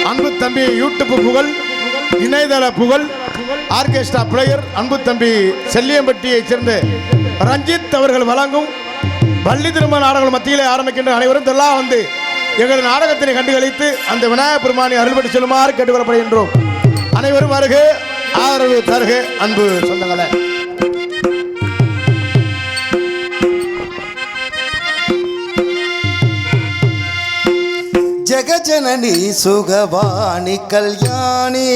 அன்பு தம்பி யூடியூப் புகழ், இணையதள புகழ், ஆர்கெஸ்ட்ரா பிளேயர் அன்பு தம்பி செல்லியம்பட்டியைச் சேர்ந்த ரஞ்சித் அவர்கள் வழங்கும் பள்ளி திருமண நாடகங்கள் மத்தியிலே ஆரம்பிக்கின்ற அனைவரும் எல்லாம் வந்து எங்கள் நாடகத்தினை கண்டுகளித்து அந்த விநாயகப் பெருமானை அருள்படி செல்லுமாறு கேட்டுக்கொள்ளப்படுகின்றோம். அனைவரும் வருக, ஆதரவு தருக. அன்பு சொந்தங்களே, ஜெகஜனனி சுகவாணி கல்யாணி,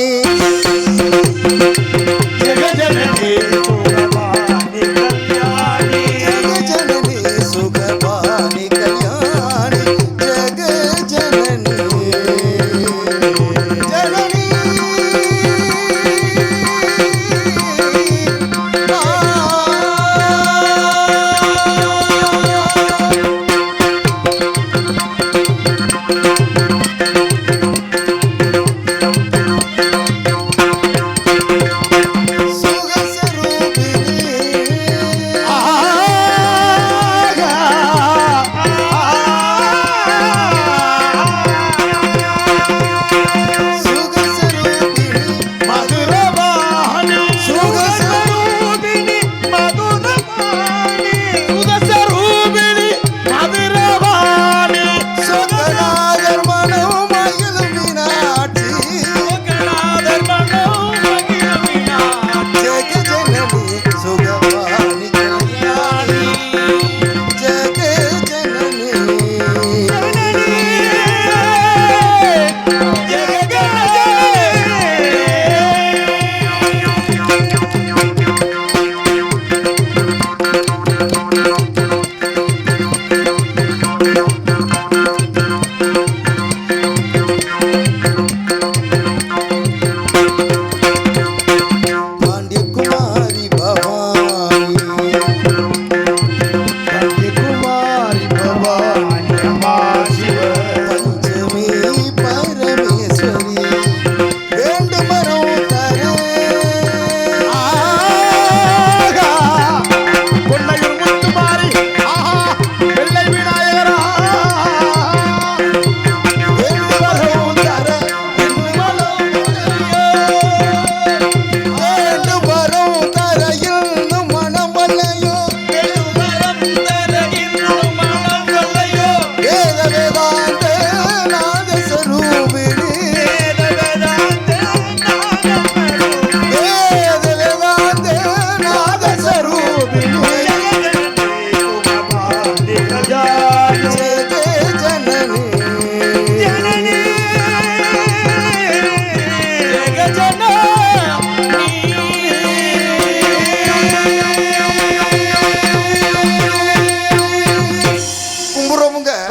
ஜெகஜனனி சுகவாணி கல்யாணி, ஜெகஜனனி சுகவாணி கல்யாணி, ஜெகஜனனி ஜனனி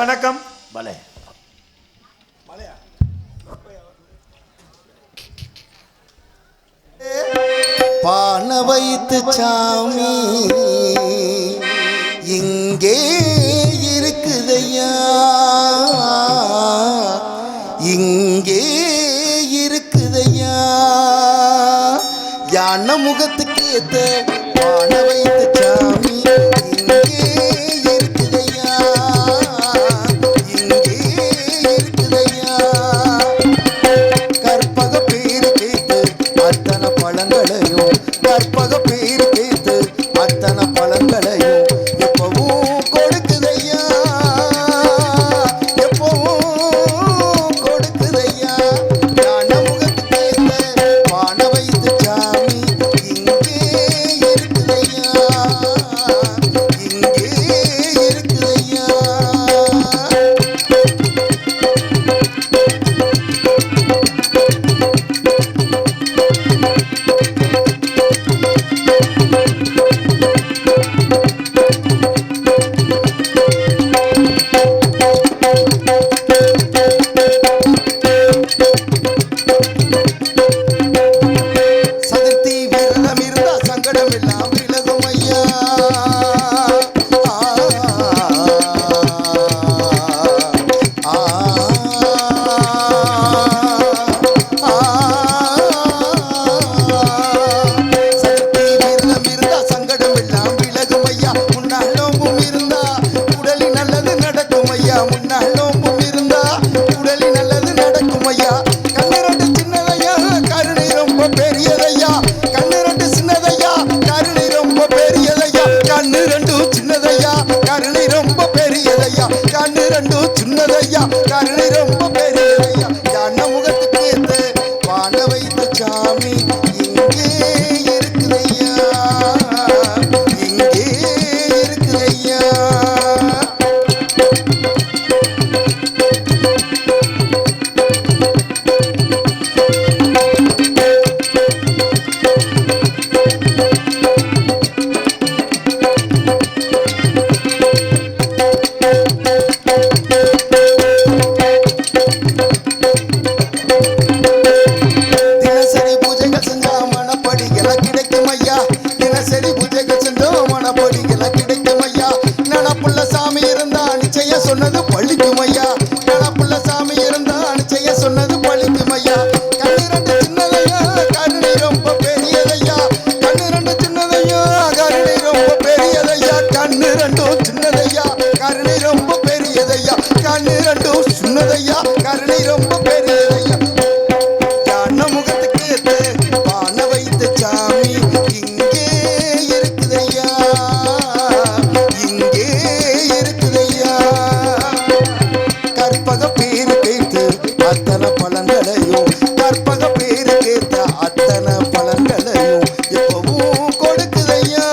வணக்கம். பலே பான வைத்து சாமி இங்கே இருக்குதையா, இங்கே இருக்குதையா, யானை முகத்துக்கு ஏத்த பான வைத்து சாமி இங்கே இருக்குதையா, இங்கே இருக்குதையா. கற்பக பேரு கேட்டு அத்தனை பழங்களையும், கற்பக பேரு கேட்டு அத்தனை பழங்களையும் எப்பவும் கொடுக்குதையா, எப்பவும் கொடுக்குதையா. ஞான முகத்துக்கு ஏத்த பான வைத்து சாமி இங்கே இருக்குதையா. கிடைக்குமையா. கண்ணு ரெண்டு சின்னதையா கருணை ரொம்ப பெரியதையா. கண்ணு ரெண்டு சின்னதையா கருணை ரொம்ப பெரியதையா. கண்ணு ரெண்டும் சின்னதையா கருணை ரொம்ப பெரியதையா. கண்ணு ரெண்டும் சின்னதையா கருணை ரொம்ப பெரியதையா. ஞான முகத்துக்கு பான வைத்த சாமி இங்கே இருக்குதையா, இங்கே இருக்குதையா. கற்பக பேரு கேட்டு அத்தனை பலன்களையும், கற்பக பேரு கேட்ட அத்தனை பலன்களையும் எப்பவும் கொடுக்குதையா,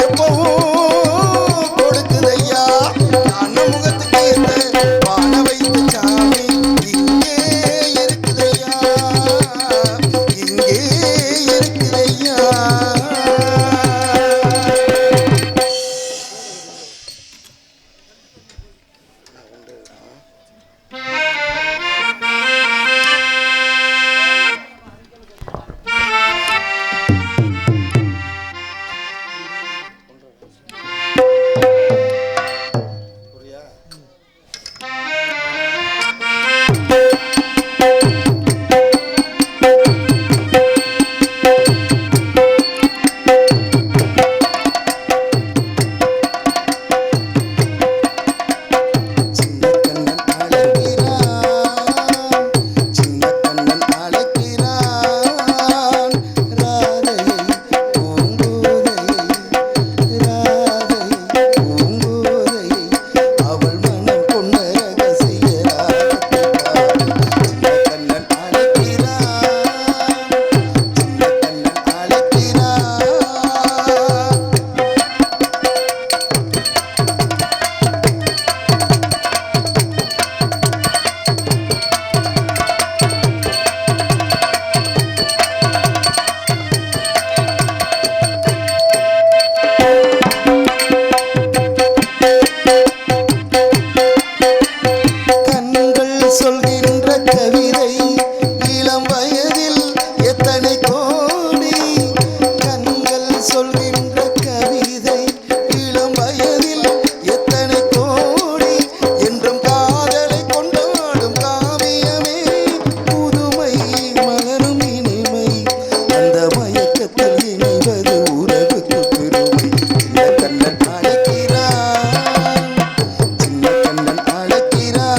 எப்பவும் கொடுக்குதையா. ஞான முகத்துக்கு பான வைத்த சாமி இங்கே இருக்குதையா, இங்கே இருக்குதையா. சொல்கின்ற கவிதை இளம் வயதில் எத்தனை கோடி. கண்கள் சொல்கின்ற கவிதை இளம் வயதில் எத்தனை கோடி. என்றும் காதலை கொண்டாடும் காவியமே புதுமை மலரும் இனிமை. அந்த மயக்கத்தில் இணைவது உறவுக்கு பெருமை. சின்ன கண்ணன் அழைக்கிறான், சின்ன கண்ணன் அழைக்கிறான்.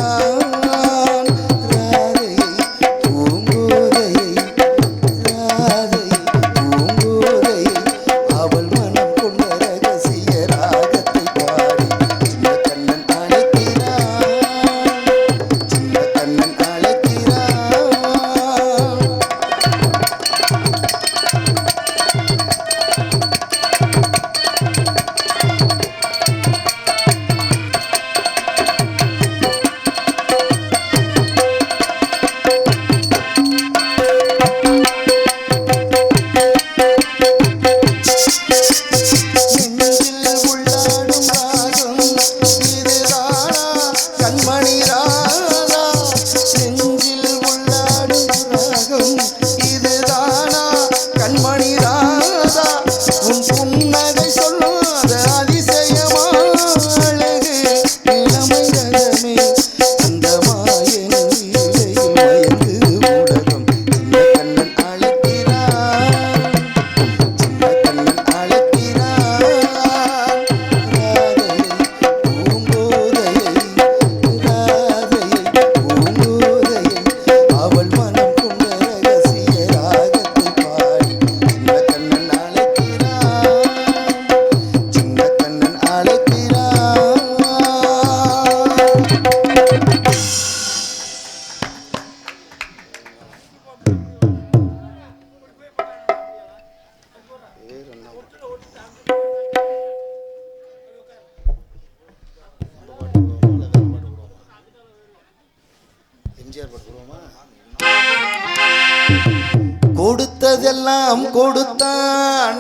கொடுத்ததெல்லாம் கொடுத்தான்,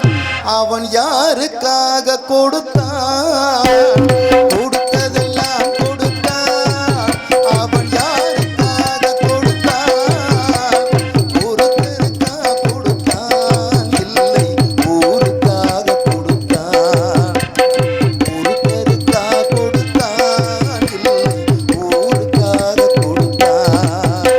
அவன் யாருக்காக கொடுத்தான்? கொடுத்ததெல்லாம் கொடுத்தான், அவன் யாருக்காக கொடுத்தான்? ஒருத்தருக்கா கொடுத்தான், இல்லை ஊருக்காக கொடுத்தான். ஒருத்தருக்கா கொடுத்தான், இல்லை ஊருக்காக கொடுத்தான்.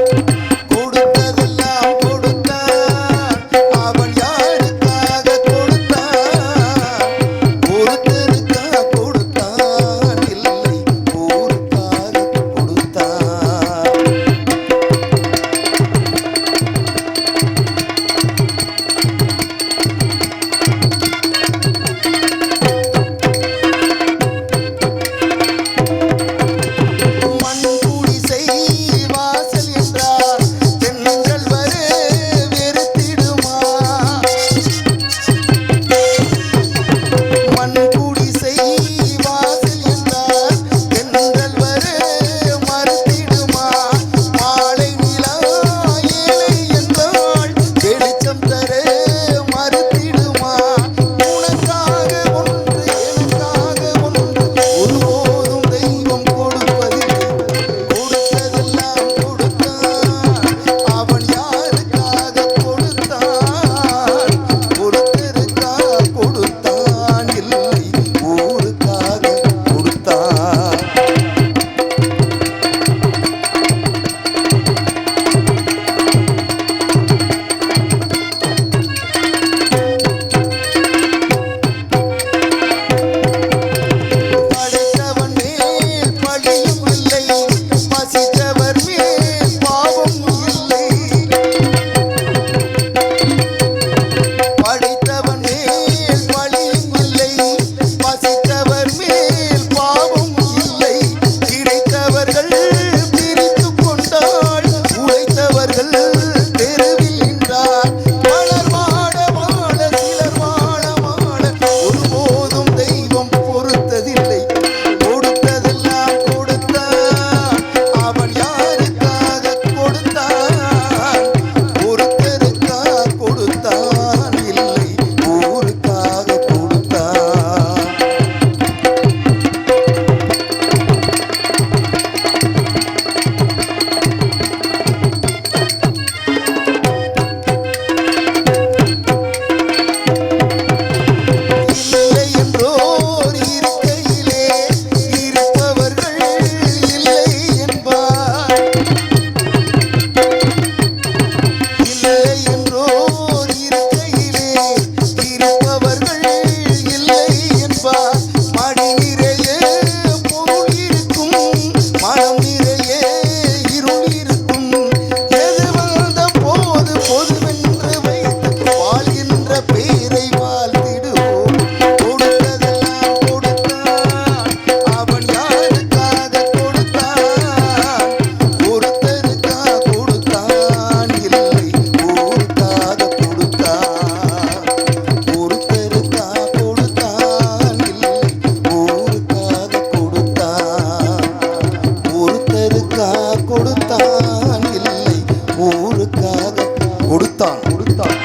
ஊருக்காக கொடுத்தான் கொடுத்தான்.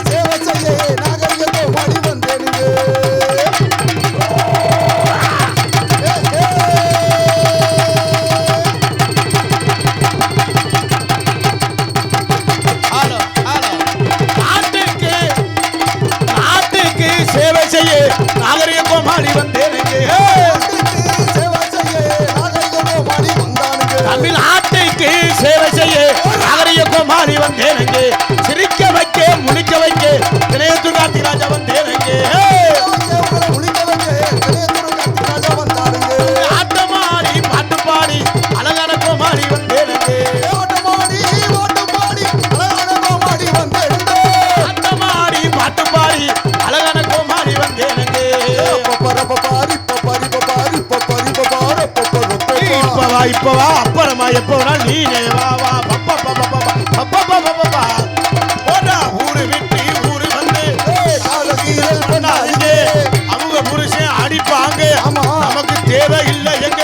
சேவை செய்ய நாகரிகத்தை வாடி வந்தேனுங்க. சேவை செய்ய நாகரிகம் மாறி வந்தேனுங்க. தமிழ்நாட்டுக்கு சேவை செய்ய நாகரிகம் மாறி வந்தேனுங்க. சிரிக்க வைக்க முழிக்க வைக்க திரையத்தூர் கார்த்திராஜா வந்தேனுங்க. ஆட்டமாடி பாட்டு பாடி அழகான கோமாளி வந்தேனுங்க. ஆட்டமாடி பாட்டு பாடி அழகான கோமாளி வந்தேனுங்க. இப்பவா அப்புறமா எப்போ நீனே வா வா போடா ஊரு விட்டு ஊரு வந்து அவங்க புருஷன் அடிப்பாங்க. நமக்கு தேவை இல்லை எங்க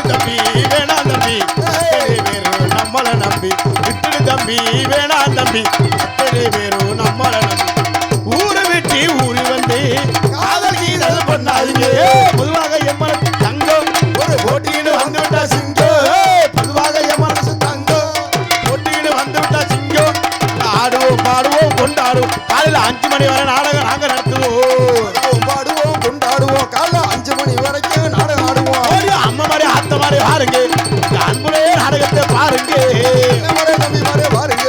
தம்பி வேணாம் தம்பி நம்மள நம்பி விட்டுடு தம்பி வேணாம் தம்பி வேறு நம்மள நம்பி ஊரு விட்டு ஊரு வந்து காதல் கீதல் பண்ணாதீங்க. பொதுவாக எம்மன தங்கம் ஒரு போட்டின்னு வந்து விட்டா சிங்கம். பொதுவாக எம்மனசு தங்கம் போட்டின்னு வந்து விட்டா சிங்கம். ஆடுவோம் பாடுவோம் கொண்டாடுவோம். காலையில் 5 மணி வரை நாடகம் நாங்க நடத்துவோம். பாடுவோம் கொண்டாடுவோம். காலைல 5 மணி வரைக்கும் நாடகம் ஆடுவோம். அம்மா மாதிரி ஆத்த மாதிரி பாருங்க. அன்புடைய நாடகத்தை பாருங்க. தம்பி மாதிரி பாருங்க.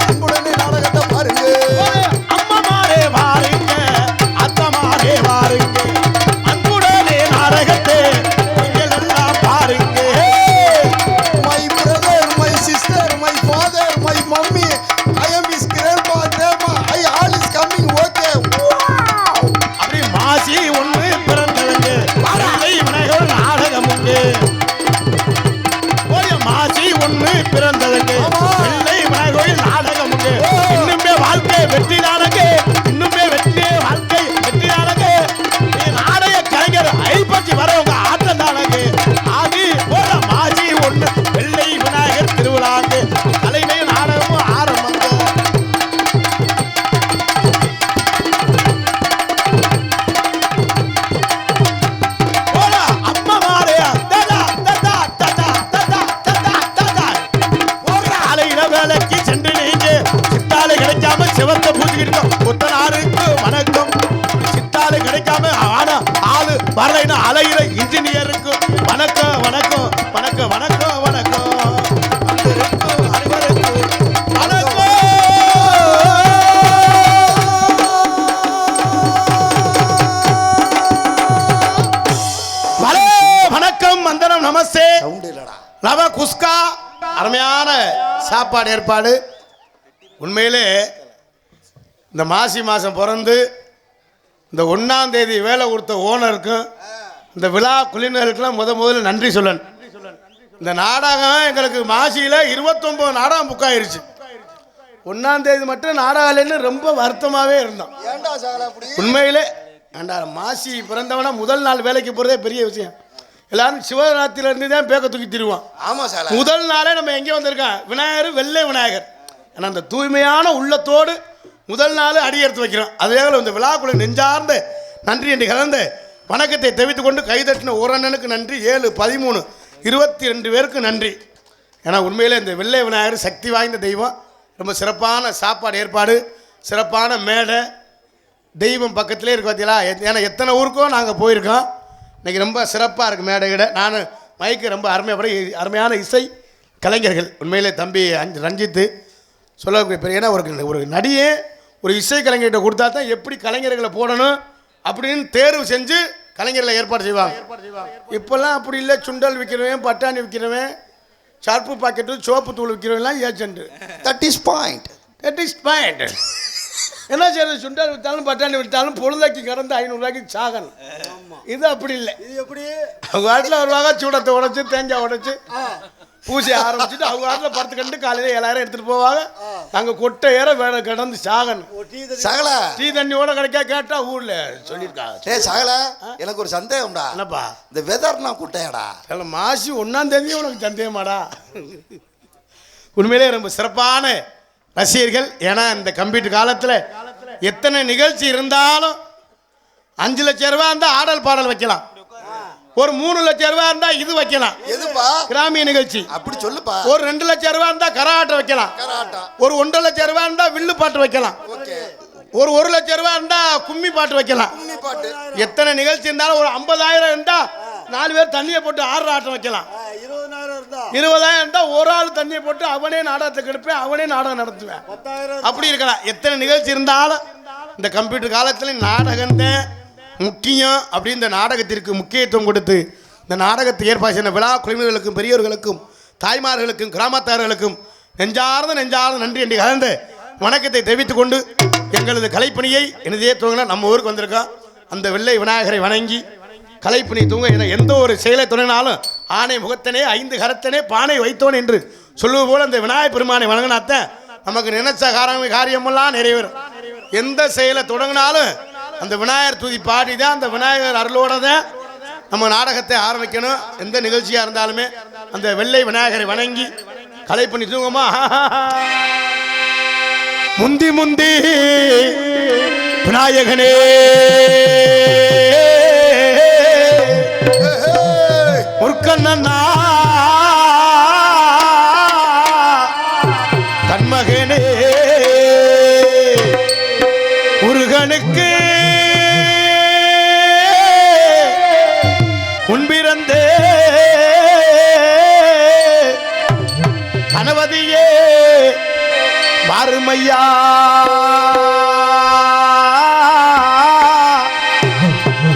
அன்புடனே நாடகத்தை பாருங்க. அம்மா மாறே பாருங்க அத்த மாறே பாருங்க. அன்புடனே நாடகத்தை நீங்கள் எல்லாம் பாருங்க. My brother, my sister, my father, my mommy, I am his grandpa, grandma. I all is coming. Okay. Wow. அப்படி மாசி ஒண்ணு பிறந்தவங்க விநாயகர் நாடகம் உண்டு. மாசி ஒண்ணு பிறந்ததுங்க பிள்ளை விநாயகர் நாடகம் உண்டு. இன்னுமே வாழ்க்கை வெற்றி நாடக இன்னுமே வெற்றி வாழ்க்கை வெற்றி நாடக. நாடக கலைஞர் ஐப்பச்சி வரவங்க ஆட்டம் தானங்க. அது போல மாசி ஒண்ணு பிள்ளை விநாயகர் திருவிழாங்க. கலைமை நாடகமும் ஆரம்பங்க. அம்மா மாறே வேலைக்கு சென்று நீங்க சித்தாலை கிடைக்காம சிவத்தை பூஜிக்கிட்டு புத்தனாருக்கு வணக்கம். சித்தாலை கிடைக்காம ஆனா ஆளு வரலைன்னு அலையிற இன்ஜினியருக்கு வணக்கம் வணக்கம் வணக்கம் வணக்கம் வணக்கம். அனைவருக்கும் வணக்கம் வந்தனம் நமஸ்தே லவ குஸ்கா. அருமையான சாப்பாடு ஏற்பாடு. உண்மையிலே இந்த மாசி மாதம் பிறந்து இந்த 1ஆம் தேதி வேலை கொடுத்த ஓனருக்கும் இந்த விழா குழுவினருக்கெல்லாம் முதல்ல நன்றி சொல்லணும். இந்த நாடகம் எங்களுக்கு மாசியில் 29 நாடகம் புக் ஆயிருச்சு. 1ஆம் தேதி மட்டும் நாடகம் இல்லைன்னு ரொம்ப வருத்தமாகவே இருந்தோம். உண்மையிலே ஏண்டா மாசி பிறந்தவனா முதல் நாள் வேலைக்கு போகிறதே பெரிய விஷயம். எல்லாரும் சிவராத்திரில இருந்து தான் பேக்க தூக்கி திருவான். ஆமா சார். முதல் நாளே நம்ம எங்கே வந்திருக்கோம் விநாயகர் வெள்ளை விநாயகர். ஆனால் அந்த தூய்மையான உள்ளத்தோடு முதல் நாள் அடி எடுத்து வைக்கிறோம். அதே இந்த விழாக்குள்ள நெஞ்சார்ந்த நன்றி என்று கலந்த வணக்கத்தை தெரிவித்துக் கொண்டு கைதட்டின ஒரு அண்ணனுக்கு நன்றி. 7, 13, 22 பேருக்கு நன்றி. ஏன்னா உண்மையிலே இந்த வெள்ளை விநாயகர் சக்தி வாய்ந்த தெய்வம். ரொம்ப சிறப்பான சாப்பாடு ஏற்பாடு, சிறப்பான மேடை, தெய்வம் பக்கத்திலே இருக்கு பார்த்தீங்களா. ஏன்னா எத்தனை ஊருக்கும் நாங்கள் போயிருக்கோம். இன்றைக்கி ரொம்ப சிறப்பாக இருக்குது மேடையிட. நான் மைக்கு ரொம்ப அருமையான இசை கலைஞர்கள். உண்மையிலே தம்பி ரஞ்சித்து சொல்லக்கூடிய பெரிய ஏன்னா ஒரு நடிகை ஒரு இசை கலைஞர்கிட்ட கொடுத்தா தான் எப்படி கலைஞர்களை போடணும் அப்படின்னு தேர்வு செஞ்சு கலைஞர்களை ஏற்பாடு செய்வாங்க. இப்போல்லாம் அப்படி இல்லை. சுண்டல் விற்கிறவன், பட்டாணி விற்கிறவன், சர்ப்பு பாக்கெட்டு, சோப்பு தூள் விற்கிறவங்கலாம் ஏஜென்ட். That is point. என்ன செய்யறது? சுண்டல் விற்றாலும் பட்டாணி விற்றாலும் பொழுதாக்கி கடந்து 500 ரூபாய்க்கு சாகணும். இது அப்படி இல்லை. இது எப்படி அவங்க வாட்டில் வருவாங்க. சூடத்தை உடைச்சு தேங்காய் உடைச்சு பூஜை ஆரம்பிச்சுட்டு அவங்க ஆட்டில் படுத்துக்கிட்டு காலையில் 7000 எடுத்துட்டு போவாங்க. நாங்கள் கொட்டை ஏற வேலை கிடந்து சாகணும். சகல டீ தண்ணியோட கிடைக்கா கேட்டா ஊர்ல சொல்லியிருக்காங்க. சகல எனக்கு ஒரு சந்தேகம்டா. என்னப்பா இந்த வெதர்னா குட்டையாடா? மாசி 1ஆம் தேதி உனக்கு சந்தேகமாடா? உண்மையிலே ரொம்ப சிறப்பான ரசிகர்கள். ஏன்னா இந்த கம்ப்யூட்டர் காலத்தில் எத்தனை நிகழ்ச்சி இருந்தாலும் 5 லட்சம் ரூபா இருந்தால் ஆடல் பாடல் வைக்கலாம், ஒரு 3 லட்சம் ரூபா இருந்தா இது வைக்கலாம். எதுப்பா? கிராமிய நிகழ்ச்சி. அப்படி சொல்லுப்பா. ஒரு 2 லட்சம் ரூபா இருந்தா கரகாட்டம் வைக்கலாம், ஒரு 1.5 லட்சம் ரூபா இருந்தா வில்லு பாட்டு வைக்கலாம், ஒரு 1 லட்சம் ரூபா இருந்தா கும்மி பாட்டு வைக்கலாம். எத்தனை நிகழ்ச்சி இருந்தாலும் ஒரு 50,000 இருந்தா 4 பேர் தண்ணியை போட்டு ஆடுற ஆட்டம் வைக்கலாம். 20,000 இருந்தா ஒரு ஆள் தண்ணியை போட்டு அவனே நாடகத்தை கெடுப்பேன், அவனே நாடகம் நடத்துவேன். அப்படி இருக்கலாம். எத்தனை நிகழ்ச்சி இருந்தாலும் இந்த கம்ப்யூட்டர் காலத்துல நாடகம் தான் முக்கியம். அப்படி இந்த நாடகத்திற்கு முக்கியத்துவம் கொடுத்து இந்த நாடகத்தை ஏற்பாடு செய்த விழா குழுவினர்களுக்கும் பெரியவர்களுக்கும் தாய்மார்களுக்கும் கிராமத்தார்களுக்கும் நெஞ்சார்ந்த நன்றி என்று கலந்து வணக்கத்தை தெரிவித்துக் கொண்டு எங்களது கலைப்பணியை எனதே துவங்கினா நம்ம ஊருக்கு வந்திருக்கோம். அந்த வெள்ளை விநாயகரை வணங்கி கலைப்பணி தூங்க என எந்த ஒரு செயலை துணைனாலும் ஆணை முகத்தனே 5 கரத்தனே பானை வைத்தோன் என்று சொல்லுவது போல அந்த விநாயகர் பெருமானை வணங்கினாத்தான் நமக்கு நினைச்ச காரியமெல்லாம் நிறைவேறும். எந்த செயலை தொடங்கினாலும் அந்த விநாயகர் தூதி பாடி தான் அந்த விநாயகர் அருளோட தான் நம்ம நாடகத்தை ஆரம்பிக்கணும். எந்த நிகழ்ச்சியாக இருந்தாலுமே அந்த வெள்ளை விநாயகரை வணங்கி கலை பண்ணி தூங்கமா. முந்தி முந்தி விநாயகனே முற்கண்ணா தன்மகனே முருகனுக்கு முன்பிறந்தே கணபதியே வாருமையா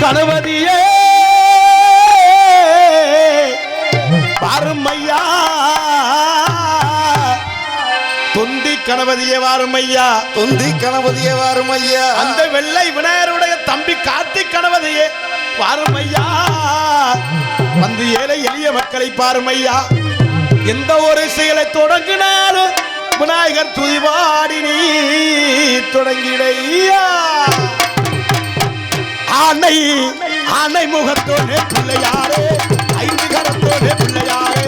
கணபதியே வாருமையா தொந்தி கணபதியே வாருமையா தொந்தி கணபதியே வாருமையா அந்த வெள்ளை விநாயகருடைய தம்பி கார்த்திக் கணபதியே பாருமையா வந்து ஏழை எளிய மக்களை பாருமையா. எந்த ஒரு செயலை தொடங்கினாலும் விநாயகர் துதிபாடி நீ தொடங்கிடையா. ஆனை ஆனை முகத்தோனே பிள்ளையாரே 5 கரத்தோனே பிள்ளையாரே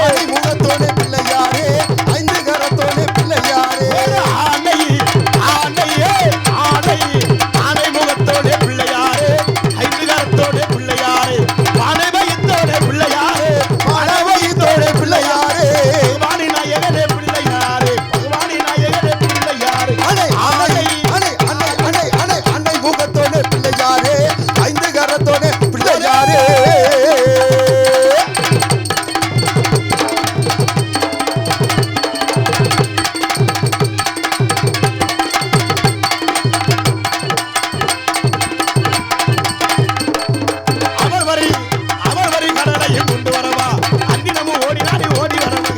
ஆனை முகத்தோனே பிள்ளையாரே 5 கரத்தோனே பிள்ளையாரே ஆனை ஆனையே ஆனை ஆனை முகத்தோனே பிள்ளையாரே 5 கரத்தோனே பிள்ளையாரே பானை வைத்தோனே பிள்ளையாரே பானை வைத்தோனே பிள்ளையாரே பகவானி நாயகனே பிள்ளையாரே பகவானி நாயகனே பிள்ளையாரே ஆனை ஆனை ஆனை ஆனை ஆனை ஆனை ஆனை முகத்தோனே பிள்ளையாரே 5 கரத்தோனே பிள்ளையாரே. அவர் வரி கடலையை கொண்டு வரவா அந்தினமும் ஓடி நாடி ஓடி வரவா.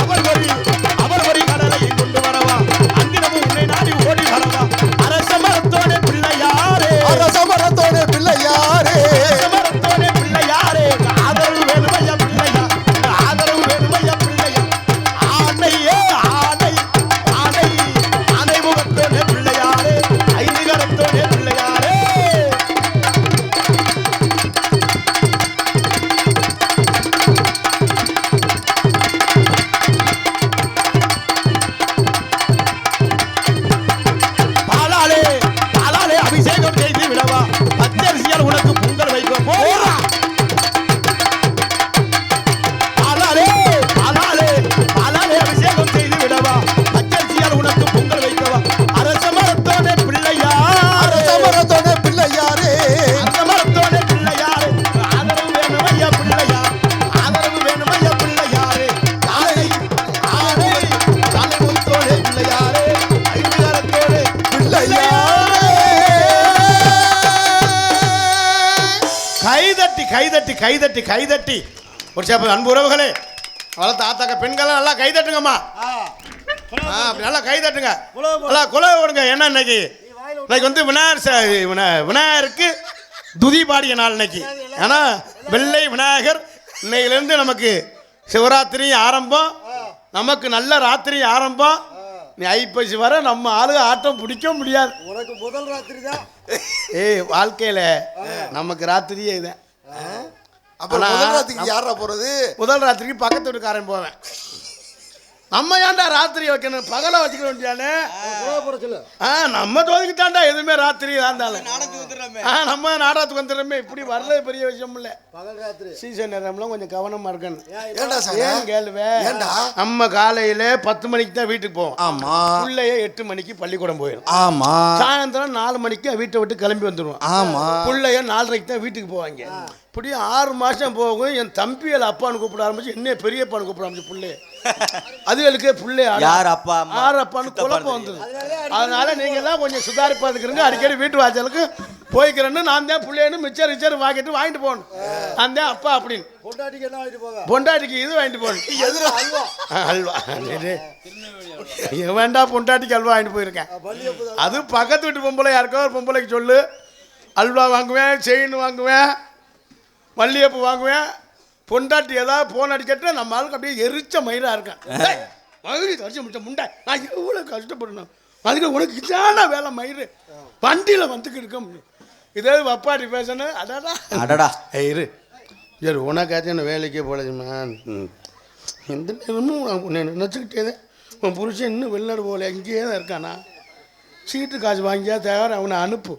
அவர் வரி கடலையை கொண்டு வரவா அந்தினமும் உன்னை நாடி ஓடி வரவா. அரசமரத்தோட பிள்ளையாரே அரசமரத்தோனே பிள்ளையாரே அரசமரத்தோட பிள்ளையாரே ஆதரவு வேணுமையா பிள்ளையா ஆதரவு வேணுமையா பிள்ளையா. ஆனையே ஆனை ஆனை ஆனை முகத்தோட பிள்ளையாரே 5 கரத்தோட பிள்ளையாரே. பாலாலே பாலாலே அபிஷேகம் செய்து விடவா பச்சரிசியால் உனக்கு பொங்கல் வைக்க போறா. பாலாலே பாலாலே பாலாலே அபிஷேகம் செய்து விடவா பச்சரிசியால் உனக்கு பொங்கல் வைக்கவா. அரசமரத்தோட பிள்ளையாரே அரசமரத்தோனே பிள்ளையாரே அரசமரத்தோட பிள்ளையாரே ஆதரவு வேணுமையா பிள்ளையா ஆதரவு வேணுமையா பிள்ளையாரே. ஆனை ஆனை தலைமுத்தோட பிள்ளையாரே 5 கரத்தோட பிள்ளையாரே. கைதட்டி கைதட்டி கைதட்டி கைதட்டி ஒரு சேப்ப அன்பு உறவுகளே வளர்த்த ஆத்தாக்க பெண்கள்லாம் நல்லா கைதட்டுங்கம்மா. அப்படி நல்லா கைதட்டுங்க, நல்லா குலவை விடுங்க. ஏன்னா இன்னைக்கு வந்து விநாயகருக்கு துதி பாடிய நாள் இன்னைக்கு. ஏன்னா வெள்ளை விநாயகர் இன்னையிலேருந்து நமக்கு சிவராத்திரி ஆரம்பம், நமக்கு நல்ல ராத்திரி ஆரம்பம். நீ ஐப்பசி வர நம்ம ஆளு ஆட்டம் பிடிக்க முடியாது. உனக்கு முதல் ராத்திரி தான். ஏய் வாழ்க்கையில நமக்கு ராத்திரியே இதான். அப்புறம் முதல் ராத்திரிக்கு யாரா போறது? முதல் ராத்திரிக்கு பக்கத்து வீட்டுக்காரன் போவேன். நம்ம ஏன்டா ராத்திரி வைக்கணும், பகலை வச்சுக்க வேண்டியானே. நம்ம தோதிக்கு தாண்டா எதுவுமே ராத்திரி இருந்தாலும் நம்ம நாடகத்துக்கு வந்துடுறோமே. இப்படி வர்றது பெரிய விஷயம் இல்லை. சீசன் நேரம்லாம் கொஞ்சம் கவனமா இருக்கணும். ஏன் கேளுவேன், நம்ம காலையில 10 மணிக்கு தான் வீட்டுக்கு போவோம். ஆமா. பிள்ளைய 8 மணிக்கு பள்ளிக்கூடம் போயிடும். ஆமா. சாயந்தரம் 4 மணிக்கு வீட்டை விட்டு கிளம்பி வந்துடுவோம். ஆமா. பிள்ளைய 4:30 தான் வீட்டுக்கு போவாங்க. இப்படி 6 மாசம் போகும். என் தம்பியில் அப்பான்னு கூப்பிட ஆரம்பிச்சு, என்ன பெரியப்பான்னு கூப்பிட ஆரம்பிச்சு. பிள்ளைய அதுகளுக்கு பிள்ளை யார் அப்பா ஆறு அப்பான்னு குழப்பம் வந்தது. அதனால நீங்க எல்லாம் கொஞ்சம் சுதாரிப்பா இருக்கிறீங்க. அடிக்கடி வீட்டு வாசலுக்கு போய்க்கிறேன்னு நான் தான் பிள்ளைன்னு மிச்சர் ரிச்சர் வாங்கிட்டு போகணும். நான் தான் அப்பா அப்படின்னு. பொண்டாட்டிக்கு இது வாங்கிட்டு போகணும். அல்வா வேண்டா, பொண்டாட்டிக்கு அல்வா வாங்கிட்டு போயிருக்கேன். அது பக்கத்து வீட்டு பொம்பளை யாருக்கோ ஒரு பொம்பளைக்கு சொல்லு, அல்வா வாங்குவேன், செயின் வாங்குவேன், மல்லிகைப்பூ வாங்குவேன். பொண்டாட்டி ஏதாவது போன் அடிக்கட்டு நம்ம ஆளுக்கு அப்படியே எரிச்ச மயிரா இருக்கேன். முண்டை நான் எவ்வளோ கஷ்டப்படணும், அதுக்கு உனக்கு இதான வேலை மயிறு வண்டியில் வந்துக்கிட்டு இருக்க முடியும். இதே வப்பாட்டி பேசணும். அடடா இரு சரி, உனக்காச்சும் என்ன வேலைக்கே போலச்சுமா. எந்த நேரமும் நினச்சிக்கிட்டே உன் புருஷன் இன்னும் வெளிநாடு போகல, இங்கேயே தான் இருக்கானா. சீட்டு காசு வாங்கியா தயார், அவனை அனுப்பு.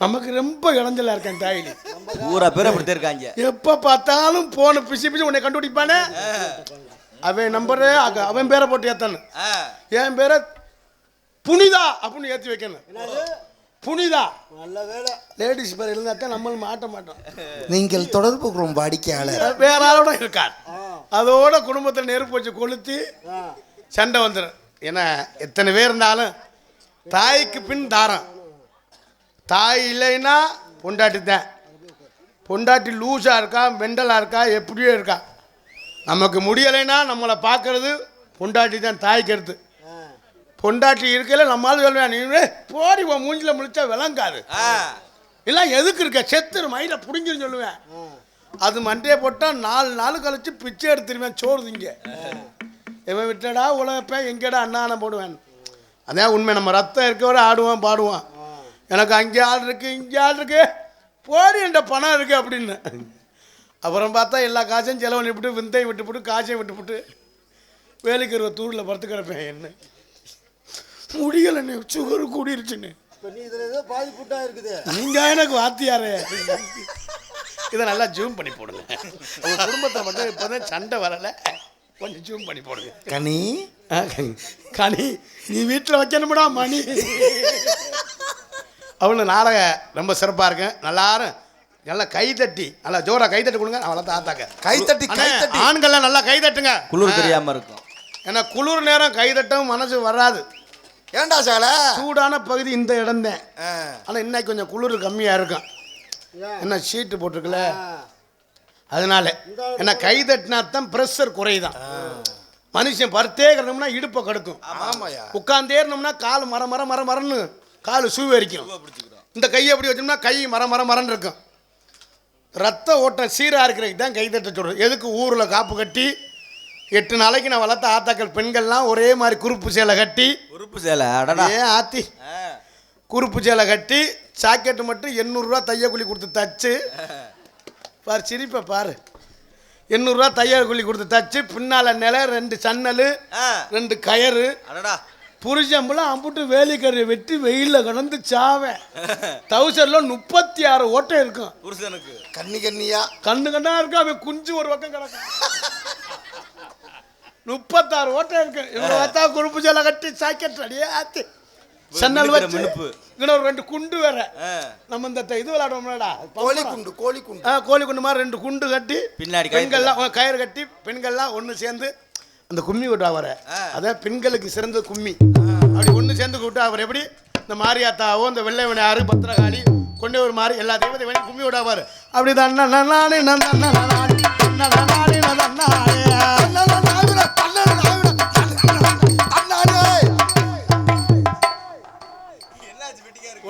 நமக்கு ரொம்ப இளைஞலா இருக்கேன் தாயிலி. ஊரா பேர் அப்படி இருக்காங்க. எப்ப பார்த்தாலும் போன பிசி உன்னை கண்டுபிடிப்பானே. அவன் நம்பரு அவன் பேரை போட்டு ஏத்தானு. என் பேரை புனிதா அப்படின்னு ஏற்றி வைக்கணும். புனிதா நல்ல வேலை. லேடிஸ் பேர் இருந்தா தான் நம்மளும் மாட்ட மாட்டோம். நீங்கள் தொடர்பு ரொம்ப அடிக்கையாளர். வேற ஆளோட இருக்கார். அதோட குடும்பத்தில் நெருப்பு வச்சு கொளுத்தி சண்டை வந்துடும். ஏன்னா எத்தனை பேர் இருந்தாலும் தாய்க்கு பின் தாரம். தாய் இல்லைன்னா பொண்டாட்டி தான். பொண்டாட்டி லூஸாக இருக்கா, மெண்டலாக இருக்கா, எப்படியோ இருக்கா. நமக்கு முடியலைன்னா நம்மளை பார்க்கறது பொண்டாட்டி தான் தாய்க்கு எடுத்து. பொண்டாட்டி இருக்கையில் நம்மளால சொல்லுவேன், நீ போடி உன் மூஞ்சில் முழிச்சா விளங்காது, இல்லை எதுக்கு இருக்க செத்துரு மயில பிடிங்கின்னு சொல்லுவேன். அது மண்டையை போட்டால் 4 நாள் கழிச்சு பிச்சை எடுத்துருவேன். சோறு திங்க இவன் விட்டடா உழப்பேன், எங்கேடா அண்ணான போடுவேன். அதான் உண்மை. நம்ம ரத்தம் இருக்கவரை ஆடுவான் பாடுவான். எனக்கு அங்கே ஆள் இருக்கு, இங்கே ஆள் இருக்கு, போடி என்ற பணம் இருக்கு அப்படின்னு. அப்புறம் பார்த்தா எல்லா காசையும் செலவு விட்டு, விந்தையும் விட்டுவிட்டு, காசையும் விட்டுவிட்டு வேலைக்கு ஒரு தூரில் படுத்து கிடப்பேன். என்ன முடியலன்னு சுகரு கூடிருச்சுன்னு. நீங்க எனக்கு வாத்தியாரு. இதை நல்லா ஜூம் பண்ணி போடுங்க. உங்க குடும்பத்தை மட்டும் இப்போதான் சண்டை வரலை, கொஞ்சம் ஜூம் பண்ணி போடுங்க. கனி கனி நீ வீட்டில் வைக்கணும்டா மணி. அவனு நாடகம் ரொம்ப சிறப்பாக இருக்கும். நல்லாரும் நல்லா கைதட்டி, நல்லா ஜோரா கைதட்டி கொடுங்க. அவளை தாத்தாக்க கைத்தட்டி ஆண்கள்லாம் நல்லா கைதட்டுங்க. குளிர் தெரியாம இருக்கும். ஏன்னா குளிர் நேரம் கைதட்டும் மனசு வராது. ஏண்டா சால சூடான பகுதி இந்த இடம் தான். ஆனால் இன்னைக்கு கொஞ்சம் குளிர் கம்மியாக இருக்கும். என்ன ஷீட்டு போட்டிருக்குல்ல, அதனால என்ன கைதட்டினா தான் ப்ரெஷர் குறையுதான். மனுஷன் பருத்தே கிடந்தோம்னா இடுப்பை கடுக்கும். உட்காந்தே இருந்தோம்னா கால் மரன்னு கால் சூவரிக்கும். இந்த கையை எப்படி வச்சோம்னா கை மரன்னு இருக்கும். ரத்த ஓட்டம் சீராக இருக்கிறதுக்கு தான் கைதட்ட சொல்கிறோம். எதுக்கு ஊரில் காப்பு கட்டி 8 நாளைக்கு நான் வளர்த்த ஆத்தாக்கள் பெண்கள்லாம் ஒரே மாதிரி குறுப்பு சேலை கட்டி, குறுப்பு சேலை ஆத்தி குறுப்பு சேலை கட்டி ஜாக்கெட்டு மட்டும் 800 ரூபா தையக்கூலி கொடுத்து தச்சு பாரு, சிரிப்பை பாரு. 800 ரூபா தையக்கூலி கொடுத்து தச்சு, பின்னால் நிலை 2 சன்னல் 2 கயறு, புரிச்சம்பளம் அம்புட்டு வேலிக்கறி வெட்டி வெயிலில் கடந்து சாவேன். தௌசண்ட்ல 36 ஓட்டம் இருக்கும் புருஷனுக்கு. கண்ணியா கண்ணா இருக்கும். அவன் குஞ்சு ஒரு பக்கம் கிடக்கும். 36 ஓட்டம் இருக்கு. இவங்க பார்த்தா குறுப்பு சேலை கட்டி சாக்கெட் அடியே ஆத்தி சன்னல் வச்சு இன்னொரு 2 குண்டு வேற. நம்ம இந்த இது விளையாடுவோம்லடா, கோழி குண்டு மாதிரி 2 குண்டு கட்டி பின்னாடி பெண்கள்லாம் கயிறு கட்டி பெண்கள்லாம் ஒன்று சேர்ந்து அந்த கும்மி விட்டா வர. அதான் பெண்களுக்கு சிறந்த கும்மி. அப்படி ஒன்று சேர்ந்து கூப்பிட்டு அவர் எப்படி இந்த மாரியாத்தாவோ இந்த வெள்ளை வினையாறு பத்திரகாளி கொண்டு ஒரு மாதிரி எல்லா தெய்வத்தை வேணும் கும்மி விடாவார். அப்படிதான்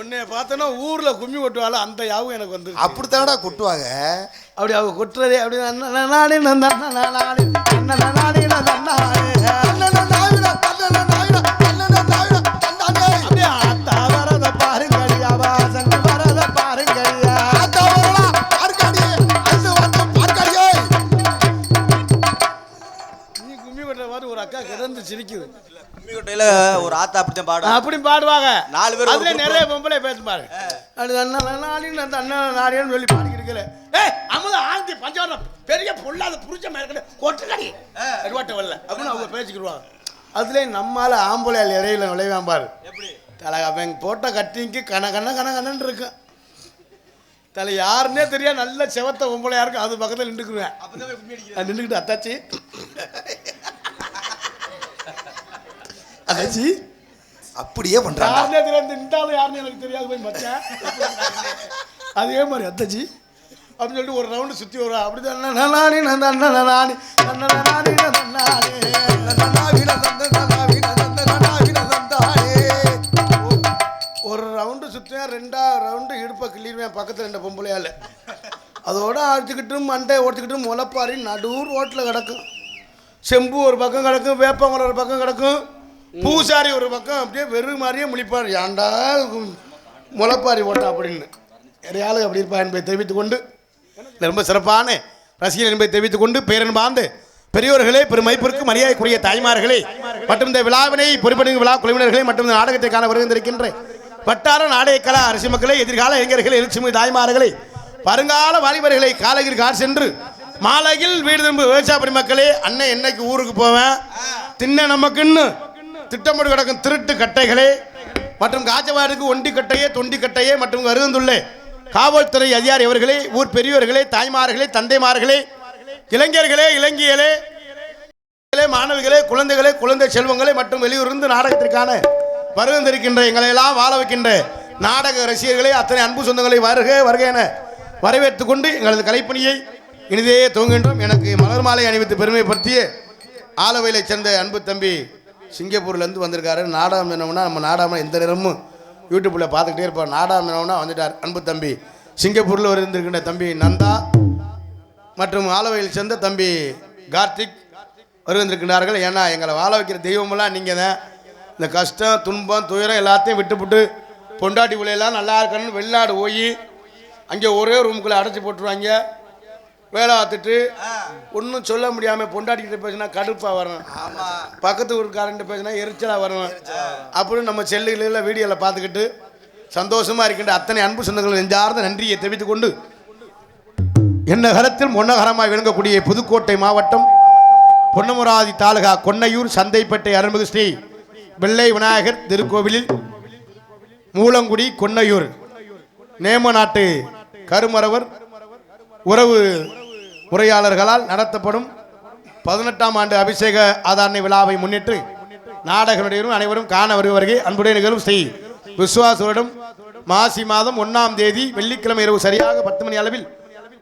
ஒன்னே பார்த்தோன்னா ஊர்ல கும்மி கொட்டுவாள் அந்த யாவும் எனக்கு வந்து அப்படித்தானடா கொட்டுவாங்க. அப்படி அவங்க கொட்டுறதே அப்படி நானே ஒரு அக்கா கிடந்து சிரிக்குது. கும்மிக்கொட்டையில ஒரு ஆத்தா அப்படித்தான் பாடும். அப்படி பாடுவாங்க 4 பேர். அதுல நிறைய பொம்பளை பேசுவாரு. அது அண்ணன் சொல்லி பாடிக்கிட்டு இருக்கல. ஏய் அமுத ஆந்தி பஞ்சவரணம் பெரிய பொல்லாத புரிச்சமா இருக்கல கொட்டுக்கடி அடிவாட்ட வரல அப்படின்னு அவங்க பேசிக்கிடுவாங்க. அதுல நம்மால ஆம்பளையால் இறையில நுழைவான் பாரு. எப்படி தலை அவன் போட்ட கட்டிங்க்கு கண்ணன்னு இருக்கும். தலை யாருன்னே தெரியாது நல்ல செவத்த பொம்பளையா இருக்கும். அது பக்கத்தில் நின்றுக்குவேன். நின்றுக்கிட்டு அத்தாச்சி அதாச்சி அப்படியே பண்றாங்க. யாருன்னே தெரியாது நின்றாலும் யாருன்னு எனக்கு தெரியாது போய் மச்சான். அதே மாதிரி அத்தாச்சி அப்படின்னு சொல்லிட்டு ஒரு ரவுண்டு சுற்றி வருவா. அப்படிதான் ஒரு ரவுண்டு சுற்றுவேன். 2ஆவது ரவுண்டு இடுப்பை கிள்ளிடுவேன் பக்கத்தில் 2 பொம்பளையால். அதோட அடிச்சுக்கிட்டும் மண்டை ஓடிச்சுக்கிட்டும் முளைப்பாரி நடு ரோட்டில் கிடக்கும். செம்பு ஒரு பக்கம் கிடக்கும், வேப்பமரம் ஒரு பக்கம் கிடக்கும், பூசாரி ஒரு பக்கம் அப்படியே வெறும் மாதிரியே முழிப்பார். ஏன்டா முளைப்பாரி ஓட்டா அப்படின்னு யாருக்கு அப்படி இருப்பா என்பதை தெரிவித்துக் கொண்டு ரொம்ப சிறப்பான ரசிகர் என்பதை தெரிவித்துக் கொண்டு பேரன் பாந்து பெரியோர்களே, பெருமைப்பிற்கு மரியாதைக்குரிய தாய்மார்களே மற்றும் இந்த விழாவினை பொறுப்பெடுக்கும் விழா குழுவினர்களே மற்றும் இந்த நாடகத்தை காண வருகின்ற வட்டார நாடக கலா அரசு மக்களே, எதிர்கால இளைஞர்களே, எழுச்சிமிகு தாய்மார்களே, வருங்கால வாலிபர்களை காலையில் கார் சென்று மாலையில் வீடு திரும்ப விவசாய பெருமக்களே, அண்ணன் என்னைக்கு ஊருக்கு போவேன் தின்ன நமக்குன்னு திட்டமிட்டு கிடக்கும் திருட்டு கட்டைகளே மற்றும் காஜவாடுக்கு ஒண்டி கட்டையே தொண்டி கட்டையே மற்றும் வருந்துள்ள காவல்துறை அதிகாரி அவர்களே, ஊர் பெரியோர்களே, தாய்மார்களே, தந்தைமார்களே, இளைஞர்களே, இளைஞர்களே, மாணவிகளே, குழந்தைகளே, குழந்தை செல்வங்களே மற்றும் வெளியூரிலிருந்து நாடகத்திற்கான வருகின்றிருக்கின்ற எங்களை எல்லாம் வாழ வைக்கின்ற நாடக ரசிகர்களே, அத்தனை அன்பு சொந்தங்களை வருக வருக என வரவேற்றுக் கொண்டு எங்களது கலைப்பணியை இனிதே துவங்குகின்றோம். எனக்கு மலர் மாலை அணிவித்து பெருமைப்படுத்திய ஆலவையிலை சேர்ந்த அன்பு தம்பி சிங்கப்பூர்லேருந்து வந்திருக்காரு. நாடகம் என்னவுன்னா நம்ம நாடகம் எந்த நேரமும் யூடியூப்பில் பார்த்துக்கிட்டே இருப்பார். நாடகம் என்னவுன்னா வந்துட்டார் அன்பு தம்பி சிங்கப்பூரில் இருந்திருக்கின்ற தம்பி நந்தா மற்றும் ஆலவையில் சேர்ந்த தம்பி கார்த்திக் வருகின்றிருக்கின்றார்கள். ஏன்னா எங்களை வாழ வைக்கிற தெய்வமெல்லாம் நீங்கள் தான். இந்த கஷ்டம் துன்பம் துயரம் எல்லாத்தையும் விட்டுவிட்டு பொண்டாட்டி பிள்ளையெல்லாம் நல்லா இருக்கணும்னு வெளிநாடு போய் அங்கே ஒரே ரூமுக்குள்ளே அடைச்சி போட்டுருவாங்க. வேலை பார்த்துட்டு ஒன்றும் சொல்ல முடியாமல் பொண்டாட்டிக்கிட்ட பேசினா கடுப்பாக வரணும், பக்கத்து ஊருக்காரன்ட்டு பேசினா எரிச்சலாக வரணும் அப்படின்னு நம்ம செல்லுகளில் வீடியோவில் பார்த்துக்கிட்டு சந்தோஷமாக இருக்கின்ற அத்தனை அன்பு சொந்தங்கள் நெஞ்சார்ந்த நன்றியை தெரிவித்துக் கொண்டு என்ன கரத்தில் மொன்னகரமாக விளங்கக்கூடிய புதுக்கோட்டை மாவட்டம் பொன்னமராதி தாலுகா கொன்னையூர் சந்தைப்பேட்டை அருள்மிகு ஸ்ரீ வெள்ளை விநாயகர் திருக்கோவிலில் மூலங்குடி கொன்னையூர் நேம நாட்டு கருமரவர் உறவு முறையாளர்களால் நடத்தப்படும் 18ஆம் ஆண்டு அபிஷேக ஆதாரணை விழாவை முன்னிட்டு நாடக நடிகரும் அனைவரும் காண வருவர்கள் அன்புடைய நிகழும் ஸ்ரீ விஸ்வாசுவரிடம் மாசி மாதம் 1ஆம் தேதி வெள்ளிக்கிழமை இரவு சரியாக 10 மணி அளவில்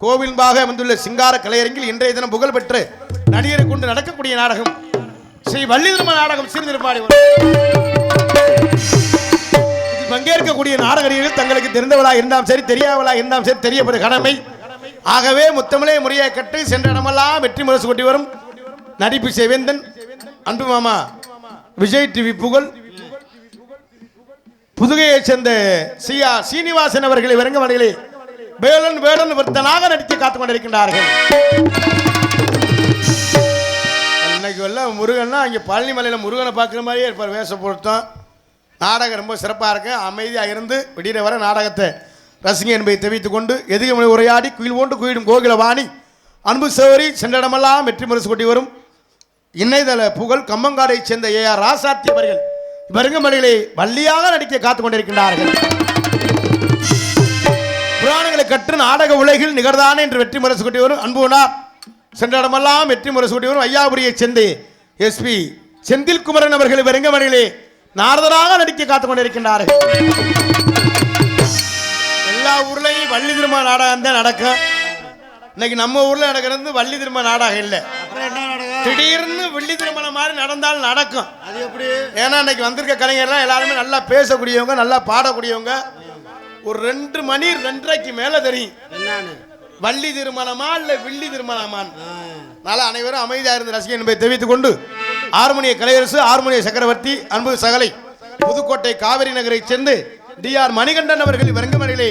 கோவில்பாக அமைந்துள்ள சிங்கார கலையரங்கில் இன்றைய தினம் புகழ்பெற்ற நடிகரை கொண்டு நடக்கக்கூடிய நாடகம் ஸ்ரீ வள்ளி திருமண நாடகம் சீர்திருப்பாடி. பங்கேற்கக்கூடிய நாடகர்கள் தங்களுக்கு தெரிந்தவளா இருந்தாலும் சரி, தெரியாதவளா இருந்தாலும் சரி, தெரியப்படும் கடமை. ஆகவே முத்தமிழே முறையை கட்டு சென்ற இடமெல்லாம் வெற்றி முரசு கொட்டி வரும் நடிப்பு செவேந்தன் அன்பு மாமா விஜய் டிவி புகழ் புதுகையை சேர்ந்த சியா சீனிவாசன் அவர்களை விரங்கமடைகளே வேலன் வேலன் விருத்தனாக நடித்து காத்துக் கொண்டிருக்கின்றார்கள். இன்னைக்கு எல்லாம் முருகன்னா அங்கே பழனிமலையில் முருகனை பார்க்குற மாதிரியே இருப்பார். வேஷ பொருத்தம் நாடகம் ரொம்ப சிறப்பாக இருக்கு. அமைதியாக இருந்து விடிய வர நாடகத்தை ரசிங்க என்பதை தெரிவித்துக் கொண்டு எதிர்மொழி உரையாடி குயில் போன்று குயிடும் கோகிலவாணி அன்பு சோரி சென்றடமெல்லாம் வெற்றி முரசு கொட்டி வரும் இணையதள புகழ் கம்மங்காடை சேர்ந்த AR ராசாத்தி அவர்கள் வருங்கமணிகளை வள்ளியாக நடிக்க காத்துக் கொண்டிருக்கின்றார்கள். புராணங்களை கற்று நாடக உலகில் நிகழ்தானே என்று வெற்றி முரசு கொட்டி வரும் அன்புனார் சென்றடமெல்லாம் வெற்றி முரசு கொட்டி வரும் ஐயாபுரியை சேர்ந்த SP செந்தில்குமரன் அவர்கள் வருங்கமணிகளை நாரதராக நடிக்க காத்துக் கொண்டிருக்கின்றார்கள். எல்லா ஊர்லையும் வள்ளி திருமண நாடகம் தான் நடக்கும். இன்னைக்கு நம்ம ஊர்ல நடக்கிறது வள்ளி திருமண நாடகம் இல்லை. திடீர்னு வெள்ளி திருமணம் மாதிரி நடந்தாலும் நடக்கும். அது எப்படி? ஏன்னா இன்னைக்கு வந்திருக்க கலைஞர்லாம் எல்லாருமே நல்லா பேசக்கூடியவங்க, நல்லா பாடக்கூடியவங்க, ஒரு 2 மணி 2:30க்கு மேல தெரியும் என்னன்னு வள்ளி திருமணமா இல்ல வில்லி திருமணமான். அனைவரும் அமைதியா இருந்து ரசிகன் என்பதை தெரிவித்துக் கொண்டு ஆறுமணிய கலையரசு ஆறுமணிய சக்கரவர்த்தி அன்பு சகலை புதுக்கோட்டை காவிரி நகரை சேர்ந்து டிஆர் மணிகண்டன் அவர்கள் விரங்கமணியிலே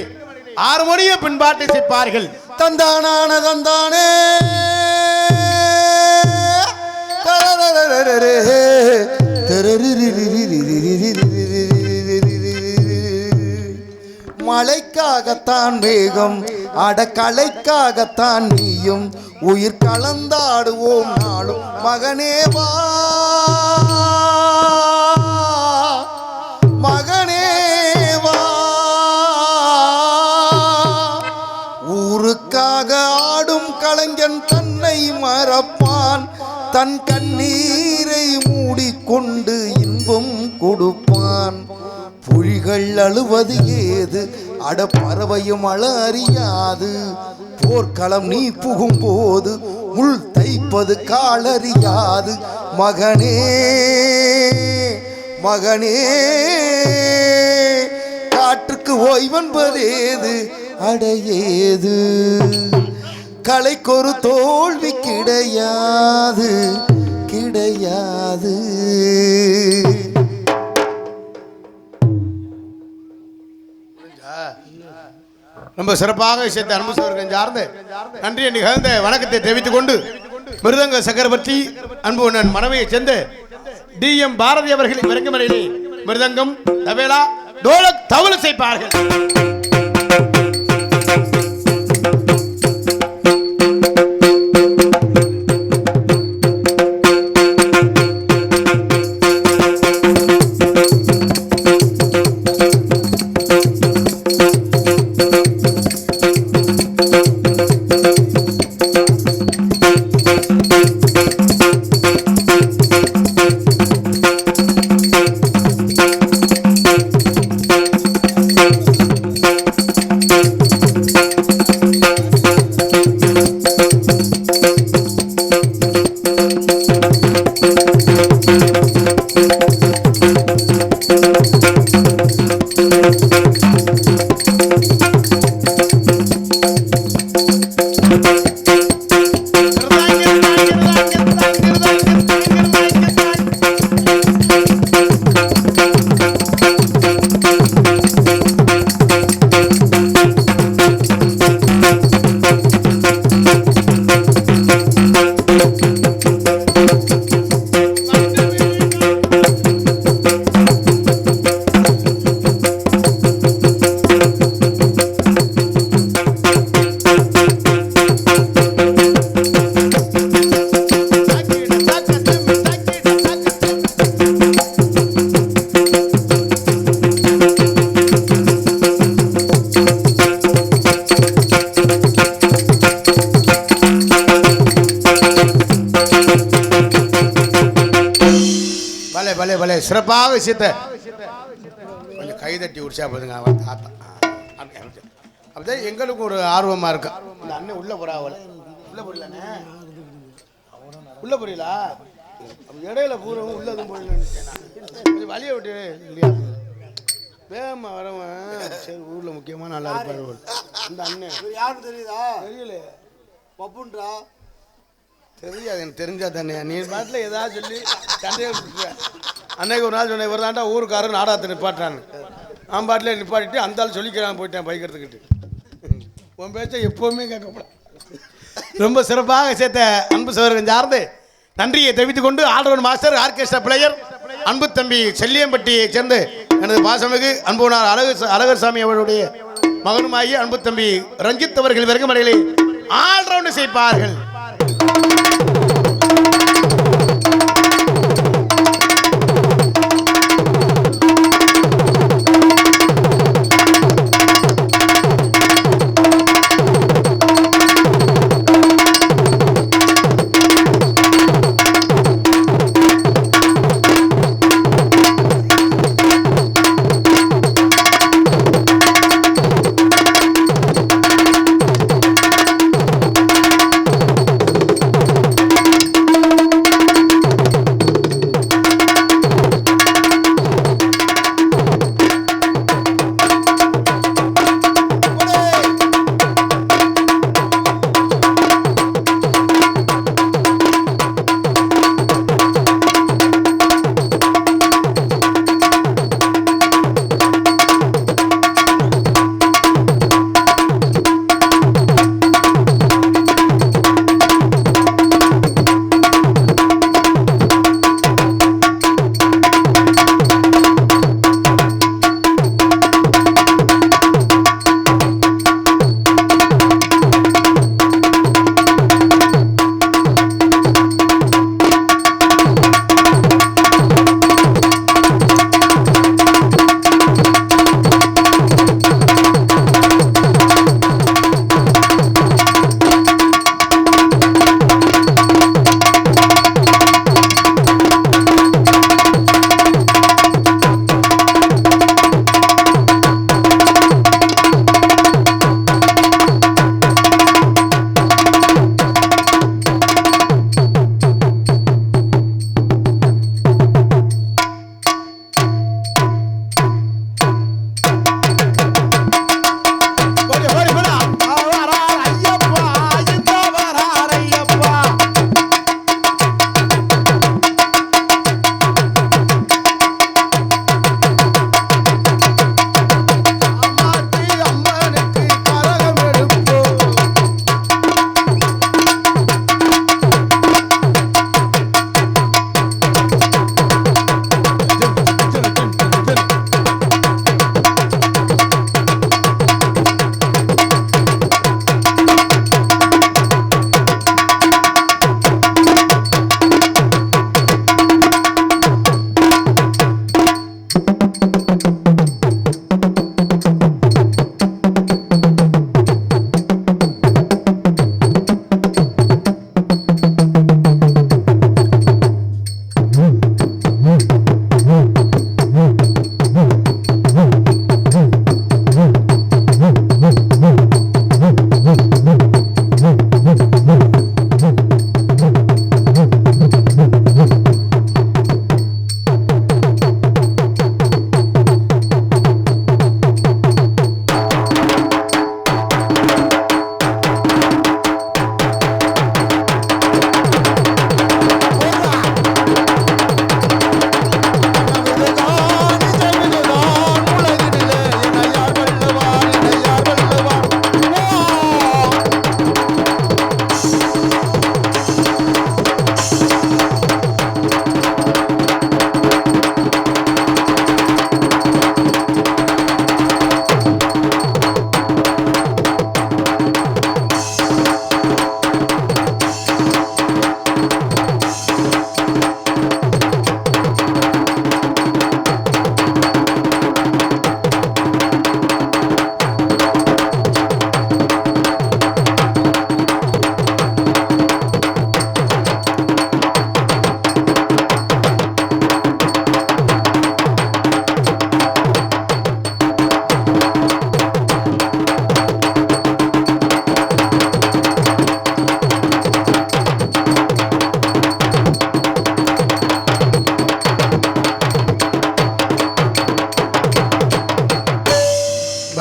ஆறுமணிய பின்பாட்டை செய்ப்பார்கள். தந்தானான தந்தானே மழைக்காகத்தான் வேகம் அடக்கலைக்காகத்தான் நீயும் உயிர் கலந்தாடுவோம் நாளும் மகனேவா மகனேவா ஊருக்காக ஆடும் கலைஞன் தன்னை மறப்பான் தன் கண்ணீரை மூடிக்கொண்டு இன்பம் கொடுப்பான். புலிகள் அழுவது ஏது அட பறவையும் அழ அறியாது போர்க்களம் நீ புகும்போது முள் தைப்பது காலறியாது மகனே மகனே காற்றுக்கு ஓய்வென்பதேது அடையேது கலைக்கொரு தோல்வி கிடையாது கிடையாது. ரொம்ப சிறப்பாக விஷயத்தை அன்பு சகோதரர்கள் சார்ந்து நன்றியை நிகழ்ந்த வணக்கத்தை தெரிவித்துக் கொண்டு மிருதங்க சக்கரவர்த்தி அன்பு மனைவியை சேர்ந்து டிஎம் பாரதி அவர்களின் விரங்கமறையிலே மிருதங்கம் தபேலா டோலக் தவளை செய்ப்பார்கள். சிறப்பாக விஷயத்தை கொஞ்சம் கைதட்டி உற்சா போதுங்க. அவன் தாத்தா அப்படியே எங்களுக்கும் ஒரு ஆர்வமா இருக்கு. இந்த அண்ணன் உள்ள போறாவல உள்ள போறீங்களாண்ணே உள்ள போறீங்களா? இடையில பூரவும் உள்ளதும் போயிடலாம் வழியை விட்டு இல்லையா வேகமா வரவன் சரி ஊர்ல முக்கியமா நல்லா இருப்பாரு. இந்த அண்ணன் யாருக்கு தெரியுதா? தெரியல பப்புன்றா தெரியாது எனக்கு தெரிஞ்சா தானே நீ பாட்டில் ஏதாவது சொல்லி சண்டையை அன்னைக்கு ஒரு நாள் சொன்னேன் ஒரு தாண்டா ஊருக்காரர் நாடகத்தை நிப்பாட்டான்னு நான் பாட்டில் நிப்பாட்டிட்டு அந்த ஆள் சொல்லிக்கிறான் போயிட்டேன் பைக் எடுத்துக்கிட்டு உன் பேச்சை எப்போவுமே கேட்கப்பட ரொம்ப சிறப்பாக சேர்த்த அன்பு சகோதரன் சார்ந்து நன்றியை தெரிவித்துக் கொண்டு ஆல்ரவுண்ட் மாஸ்டர் ஆர்கெஸ்ட்ரா பிளேயர் அன்பு தம்பி செல்லியம்பட்டியை சேர்ந்து எனது பாசமிகு அன்புனார் அழகர் சாமி அவருடைய மகனுமாகி அன்பு தம்பி ரஞ்சித் அவர்கள் விரங்கமடையிலே ஆல்ரவுண்ட் செய்ப்பார்கள்.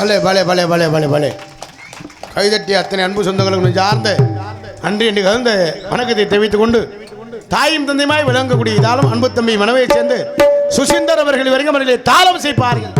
பலே பலே பலே பலே பலே பலே கைதட்டி அத்தனை அன்பு சொந்தங்களுக்கு சார்ந்த அன்றி என்று கலந்த வணக்கத்தை தெரிவித்துக் கொண்டு தாயும் தந்தையுமாய் விளங்கக்கூடிய இதாலும் அன்பு தம்பி மனைவியை சேர்ந்து சுசீந்தர் அவர்கள் வருகமனிலே தாளம் செய்ப்பார்கள்.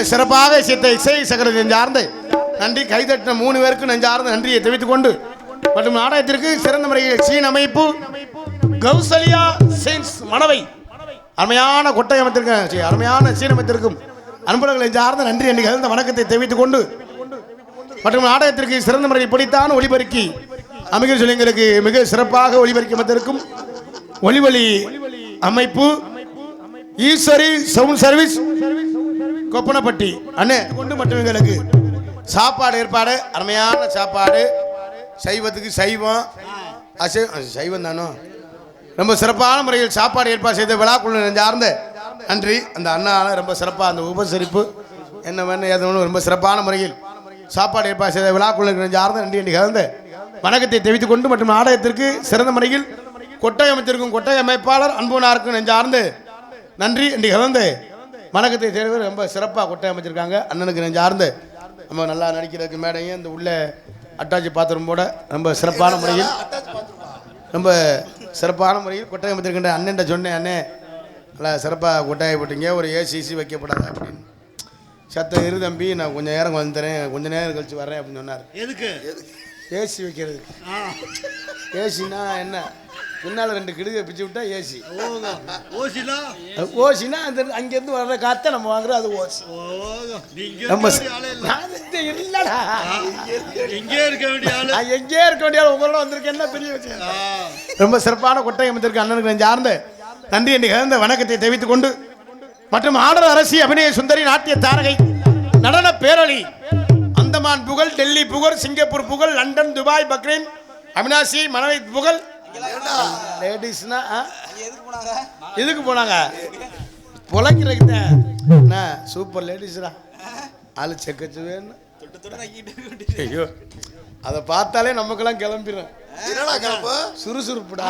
சிறப்பாக இசை சகர நெஞ்சார்ந்து நன்றி கைதட்டின 3 பேருக்கு நெஞ்சார்ந்த நன்றியை தெரிவித்துக் கொண்டு மற்றும் நாடகத்திற்கு சிறந்த முறையில் சீன் அமைப்பு கௌசல்யா சென்ஸ் மனவை அருமையான கொட்டை அமைத்திருக்க அருமையான சீன் அமைத்திருக்கும் அன்பர்கள் நெஞ்சார்ந்த நன்றி என்று கலந்த வணக்கத்தை தெரிவித்துக் கொண்டு மற்றும் நாடகத்திற்கு சிறந்த முறையில் பிடித்தான் ஒளிபெருக்கி அமைக்க சொல்லி எங்களுக்கு மிக சிறப்பாக ஒளிபெருக்கி அமைத்திருக்கும் ஒளிவழி அமைப்பு ஈஸ்வரி சவுண்ட் சர்வீஸ் கொப்பனப்பட்டி அண்ணே கொண்டு மட்டும் எங்களுக்கு சாப்பாடு ஏற்பாடு அருமையான சாப்பாடு சைவத்துக்கு சைவம் சைவம் தானோ ரொம்ப சிறப்பான முறையில் சாப்பாடு ஏற்பாடு செய்த விழாக்குழு சார்ந்த நன்றி அந்த அண்ணால ரொம்ப சிறப்பாக அந்த உபசரிப்பு என்ன வேணும் ஏதோ ரொம்ப சிறப்பான முறையில் சாப்பாடு ஏற்பாடு செய்த விழாக்குழு சார்ந்த நன்றி என்று கலந்த வணக்கத்தை தெரிவித்துக் கொண்டு மற்றும் நாடகத்திற்கு சிறந்த முறையில் கொட்டை அமைத்திருக்கும் கொட்டை அமைப்பாளர் அன்புனாருக்கு நெஞ்சார்ந்து நன்றி என்று கலந்து வணக்கத்தை தேர்வு ரொம்ப சிறப்பாக கொட்டை அமைச்சிருக்காங்க அண்ணனுக்கு நெஞ்சார்ந்து நம்ம நல்லா நடிக்கிறதுக்கு மேடையும் இந்த உள்ள அட்டாச்சி பாத்திரம் போட ரொம்ப சிறப்பான முறையில் கொட்டை அமைச்சிருக்கின்ற அண்ணன்ட்ட சொன்னேன் அண்ணே நல்லா சிறப்பாக கொட்டாயை போட்டீங்க ஒரு ஏசிசி வைக்கப்படாது அப்படின்னு சத்தம் இரு தம்பி நான் கொஞ்சம் நேரம் வந்துறேன் கொஞ்சம் நேரம் கழிச்சு வரேன் அப்படின்னு சொன்னார். எதுக்கு ஏசி வைக்கிறதுக்கு ஏசினா என்ன பின்னால் 2 கிடுகை பிச்சு விட்டா ஏசி ஓசினா அந்த அங்கேருந்து வர்ற காற்றை நம்ம வாங்குறோம் அது ஓசி நம்ம இல்லடா எங்கே இருக்க வேண்டிய உங்களோட வந்திருக்கேன்னா பெரிய விஷயம். ரொம்ப சிறப்பான கொட்டை அமைத்திருக்க அண்ணனுக்கு நெஞ்சார்ந்த நன்றி என்று கலந்த வணக்கத்தை தெரிவித்துக் கொண்டு மற்றும் ஆடல் அரசி அபிநய சுந்தரி நாட்டிய தாரகை நடன பேரொளி அந்தமான் புகழ் டெல்லி புகழ் சிங்கப்பூர் புகழ் London Dubai Bahrain Avinashi Manavai புகழ் லேடிஸ்னா எதுக்கு போனாங்க பொழைக்கிறதுக்கு சூப்பர் லேடிஸ்டா ஆளு செக்கச்சு வேணும். ஐயோ அதை பார்த்தாலே நமக்கெல்லாம் கிளம்பிடும் சுறுசுறுப்புடா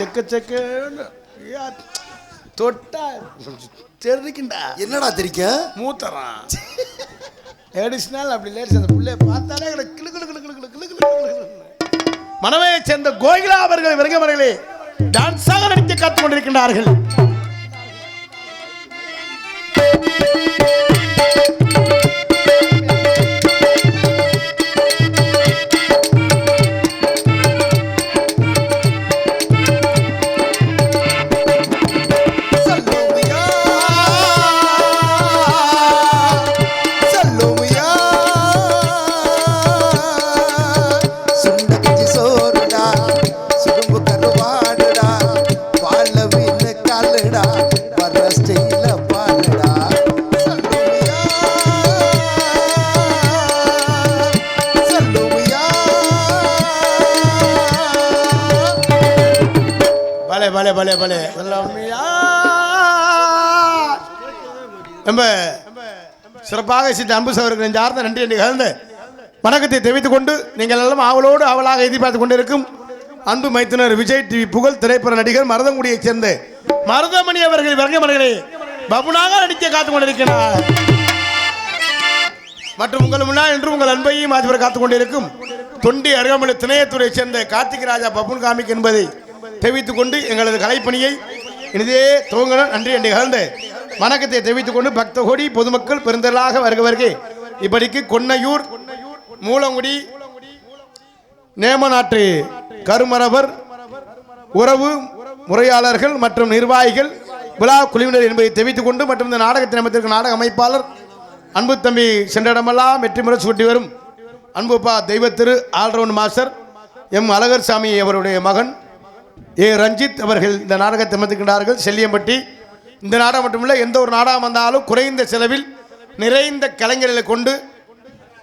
செக்க செக்க தொட்டா தெரிக்கிண்டா என்னடா தெரிக்க மூத்தறான் லேடிஸ்னால் அப்படி லேடிஸ் அந்த பிள்ளைய பார்த்தாலே கிளு கிளு கிளு கிளு கிளு கிளு மனவையை சேர்ந்த கோகிலா அவர்கள் விருங்கவர்களே டான்ஸாக நடிக்க காத்துக் கொண்டிருக்கின்றார்கள். ரொம்ப சிறப்பாக அன்பு சகோதரர்களின் சார்ந்த நன்றி என்று கலந்த வணக்கத்தை தெரிவித்துக் கொண்டு நீங்கள் எல்லாம் ஆவலோடு ஆவலாக எதிர்பார்த்து கொண்டிருக்கும் அன்பு மைத்துனர் விஜய் டிவி புகழ் திரைப்பட நடிகர் மருதங்குடியைச் சேர்ந்த மருதமணி அவர்கள் வர்க்கமணிகளை பபுனாக நடிக்க காத்துக் கொண்டிருக்கிறார். மற்றும் உங்கள் முன்னால் என்று உங்கள் அன்பையும் ஆஜிபர் காத்துக் கொண்டிருக்கும் தொண்டி அருகாமலை திணையத்துறை சேர்ந்த கார்த்திக் ராஜா பப்புன் காமிக் என்பதை தெரிவித்துக் கொண்டு எங்களது கலைப்பணியை இனிதே துவங்கணும் நன்றி என்று கலந்து வணக்கத்தை தெரிவித்துக் கொண்டு பக்த கோடி பொதுமக்கள் பெருந்தலாக வருகவர்கள் இப்படிக்கு கொன்னையூர் மூலங்குடி நேமநாட்டு கருமரபர் உறவு முறையாளர்கள் மற்றும் நிர்வாகிகள் விழா குழுவினர் என்பதை தெரிவித்துக் கொண்டு மற்றும் இந்த நாடகத்தின் அமைத்திருக்கும் நாடக அமைப்பாளர் அன்பு தம்பி சென்ற இடமெல்லாம் வெற்றி முறை சூட்டி வரும் அன்புப்பா தெய்வத்திரு ஆல்ரவுண்ட் மாஸ்டர் எம் அழகர் சாமி அவருடைய மகன் ஏ ரஞ்சித் அவர்கள் இந்த நாடகத்தை அமைத்திருக்கின்றார்கள். செல்லியம்பட்டி இந்த நாடகம் மட்டுமில்லை எந்த ஒரு நாடகம் வந்தாலும் குறைந்த செலவில் நிறைந்த கலைஞர்களை கொண்டு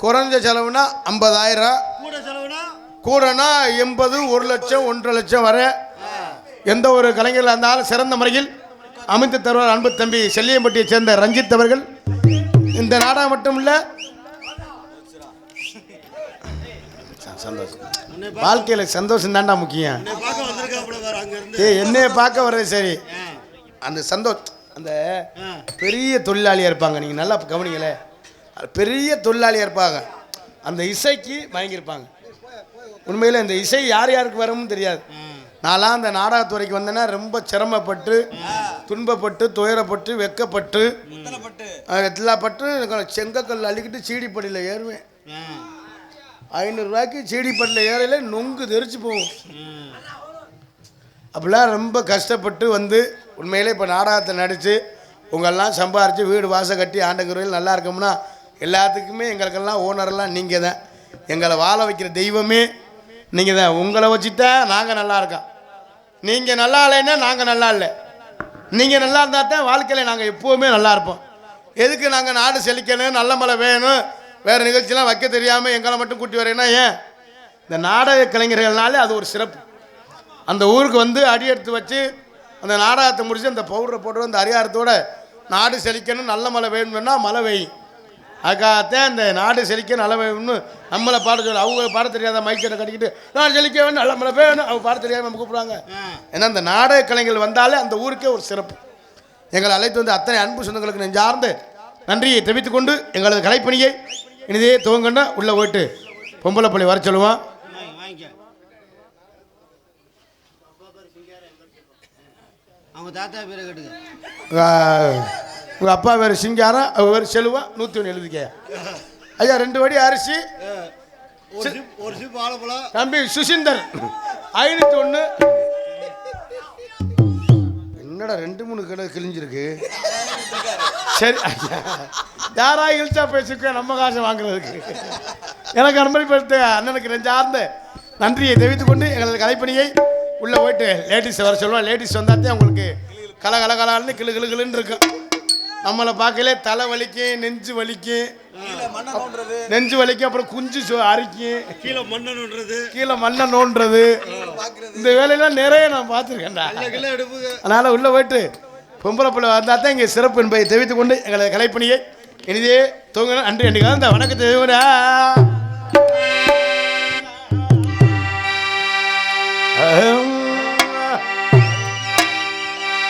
குறைஞ்ச செலவுனா 50,000 கூடனா 80, 1 லட்சம் 1.5 லட்சம் வரை எந்த ஒரு கலைஞர்களாக இருந்தாலும் சிறந்த முறையில் அமைத்து தருவார் அன்பு தம்பி செல்லியம்பட்டியை சேர்ந்த ரஞ்சித் அவர்கள். இந்த நாடகம் மட்டும் இல்லை, சந்தோஷம் வாழ்க்கையில் சந்தோஷம் தாண்டா முக்கியம். என்னைய பார்க்க வர்றது சரி, அந்த சந்தோஷம். அந்த பெரிய தொழிலாளியாக இருப்பாங்க, நீங்கள் நல்லா கவனிங்களே, பெரிய தொழிலாளியாக இருப்பாங்க, அந்த இசைக்கு வாங்கியிருப்பாங்க. உண்மையில் இந்த இசை யார் யாருக்கு வரும்னு தெரியாது. நான்லாம் அந்த நாடகத்துறைக்கு வந்தேன்னா ரொம்ப சிரமப்பட்டு துன்பப்பட்டு துயரப்பட்டு வெக்கப்பட்டு எத்தலாப்பட்டு செங்கக்கல் அள்ளிக்கிட்டு சீடிப்படியில் ஏறுவேன். 500 ரூபாய்க்கு சீடிப்படியில் ஏறல நொங்கு தெரிச்சு போகும். அப்படிலாம் ரொம்ப கஷ்டப்பட்டு வந்து உண்மையிலே இப்போ நாடகத்தை நடித்து உங்களெல்லாம் சம்பாரித்து வீடு வாசல் கட்டி ஆண்டங்குறையில் நல்லா இருக்கோம்னா எல்லாத்துக்குமே எங்களுக்கெல்லாம் ஓனரெல்லாம் நீங்கள் தான். எங்களை வாழ வைக்கிற தெய்வமே நீங்கள் தான். உங்களை வச்சுட்டா நாங்கள் நல்லா இருக்கோம். நீங்கள் நல்லா இல்லைன்னா நாங்கள் நல்லா இல்லை. நீங்கள் நல்லா இருந்தால் தான் வாழ்க்கையில் நாங்கள் எப்போவுமே நல்லா இருப்போம். எதுக்கு நாங்கள் நாடு செழிக்கணும், நல்ல மழை வேணும், வேறு நிகழ்ச்சிலாம் வைக்க தெரியாமல் எங்களை மட்டும் கூட்டி வரேன்னா ஏன்? இந்த நாடக கலைஞர்கள்னாலே அது ஒரு சிறப்பு. அந்த ஊருக்கு வந்து அடி எடுத்து வச்சு அந்த நாடகத்தை முடித்து அந்த பவுடரை போட்டு அந்த அரியாரத்தோடு நாடு செழிக்கணும் நல்ல மழை வேணும்னா மழை பெய்யும். அதுக்காகத்தான் இந்த நாடு செழிக்க நல்ல வேணும்னு நம்மளை பாட சொல்ல. அவங்க பாட தெரியாத மைக்கெட்டை கட்டிக்கிட்டு நாடு செழிக்க வேணும் நல்ல மழை வேணும் அவங்க பாட தெரியாமல் நம்ம கூப்பிடுவாங்க. ஏன்னா இந்த நாடக கலைஞர்கள் வந்தாலே அந்த ஊருக்கே ஒரு சிறப்பு. எங்களை அழைத்து வந்து அத்தனை அன்பு சொந்தங்களுக்கு நெஞ்சார்ந்து நன்றியை தெரிவித்துக் கொண்டு எங்களது கலைப்பணியை இனிதே துவங்கன்னா உள்ளே போயிட்டு பொம்பளை பள்ளி வர சொல்லுவான். அவங்க தாத்தா பேரை கேட்டுங்க. உங்கள் அப்பா வேறு சிங்காரம், அவர் வேறு செல்வா. 101 எழுதிக்க ஐயா. 2 வடி அரிசி, ஒரு சிப் வாழைப்பழம். தம்பி சுசீந்தர் 501. என்னடா 2-3 கடை கிழிஞ்சிருக்கு. சரி ஐயா, யாரா இழிச்சா பேசிக்க நம்ம காசை வாங்குறதுக்கு. எனக்கு அனுமதிப்படுத்த அண்ணனுக்கு நெஞ்சார்ந்த நன்றியை தெரிவித்துக் கொண்டு எங்களது கலைப்பணியை உள்ளே போயிட்டு லேடிஸ் வர சொல்லுவோம். லேடிஸ் வந்தாத்தே உங்களுக்கு கலகலன்னு கிளு கிளுன்னு இருக்கும். நம்மளை பார்க்கலே தலை வலிக்கும், நெஞ்சு வலிக்கும், நெஞ்சு வலிக்கும், அப்புறம் குஞ்சு அரிக்கும், கீழே மண்ணை நோண்டுறது. இந்த வேலையெல்லாம் நிறைய நான் பார்த்துருக்கேன்டா. அதனால் உள்ளே போயிட்டு பொம்பளை பிள்ளை வந்தால் தான் இங்கே சிறப்பு என்பதை தெரிவித்துக் கொண்டு எங்களது கலைப்பணியை இனிதே தூங்கணும். அன்று அன்றைக்கு இந்த வணக்கத்தை தேவரா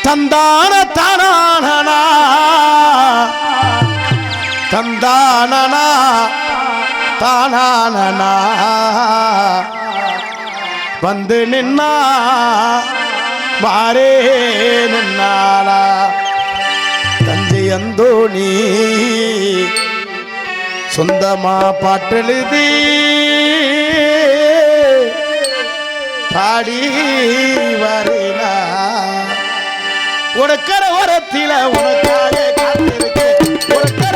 தந்தான தானா தந்தானா தானா வந்து நின்னா மாறே நின்னாளா தஞ்சை அந்தோணி சொந்தமா பாட்டெழுதி பாடி வரீனா உனக்கர ஓரத்தில உனக்காக காத்திருக்கேன். உனக்கர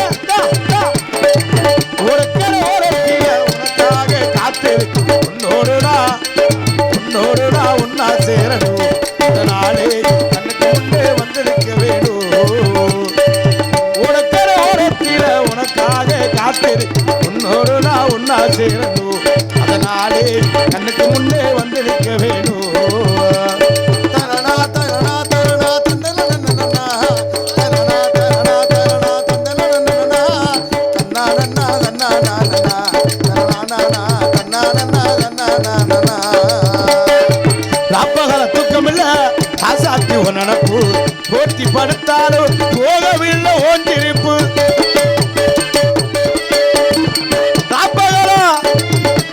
ஓரத்தில உனக்காக காத்திருக்கேன். உன்னோடுடா உன்னா சேரணும். நாளே கண்ணுக்கு முன்னே வந்திருக்க வேணும். உனக்கர ஓரத்தில உனக்காக காத்திருக்கேன். உன்னோடுடா உன்னா சேரணும். அதனாலே கண்ணுக்கு முன்னே வந்திருக்க வேணும். நினப்பு போட்டி படுத்தாலும் போகவில்லை ஓஞ்சிருப்பு.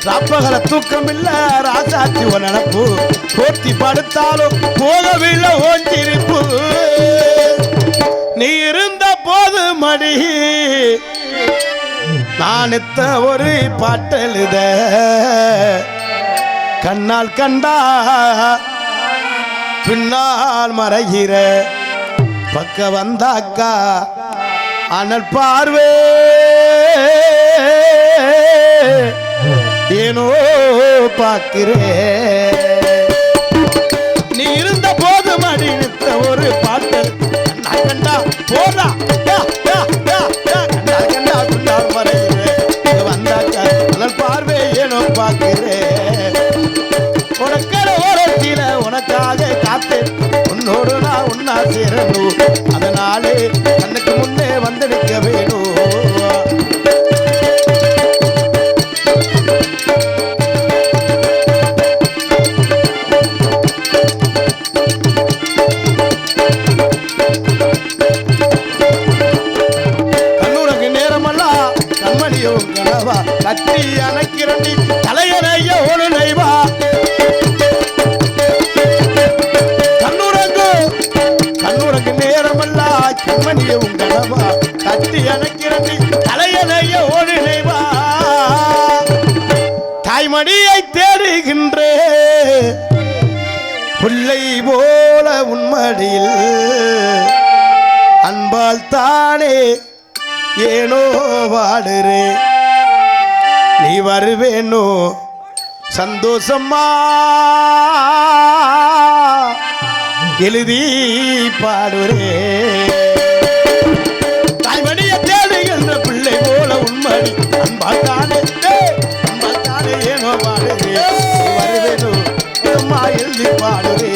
ராப்பகல தூக்கம் இல்ல ராசாத்தி ஒரு நினப்பு போட்டி படுத்தாலும் போகவில்லை ஓஞ்சிருப்பு. நீ இருந்த போது மடி நான் எத்த ஒரு பாட்டெழுத கண்ணால் கண்டா பின்னால் மறைகிற பக்க வந்தாக்கா அனல் பார்வே ஏனோ பார்க்கிறே. நீ இருந்த போது மடித்த ஒரு பாட்டு கண்ணால் கண்டா போதா கண்ணால் கண்டா பின்னால் மறைகிற வந்தாக்கா அனல் பார்வே ஏனோ பார்க்கிறே. சேரணும் அதனாலே கண்ணுக்கு முன்னே வந்தெடுக்க வேணும் கண்ணுறங்கு நேரமெல்லாம் கண்மணியும் கனவா கத்தி அணைக்கிறண்டி தலையறைய ஒரு நைவா கண்ணுறங்கு நேரமெல்லாம் கண்மணியும் கனவா கத்தி அணைக்கிறண்டி தலையறைய ஒரு நைவா தாய்மடியை தேடுகின்றே பிள்ளை போல உன்மடியில் அன்பால் தானே ஏனோ வாடுறே நீ வருவேனோ சந்தோஷமா எழுதி பாடுறே தாய்மடியை தேடுகின்ற பிள்ளை போல உன்மடி அன்பால் தானே ஏனோ வாடுறே நீ வருவேனோ அம்மா எழுதி பாடுறே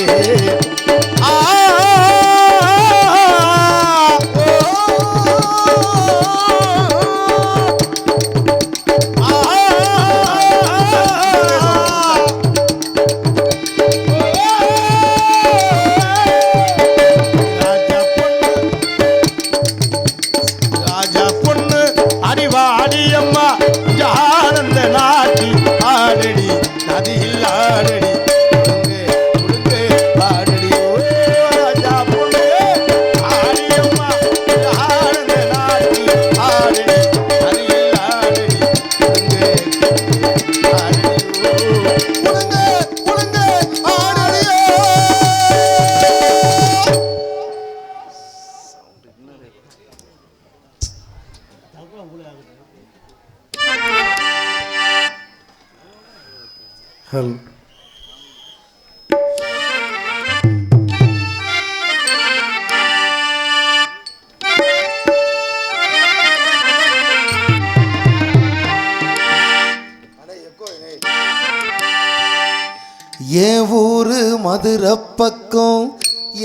என் ஊரு மதுரை பக்கம்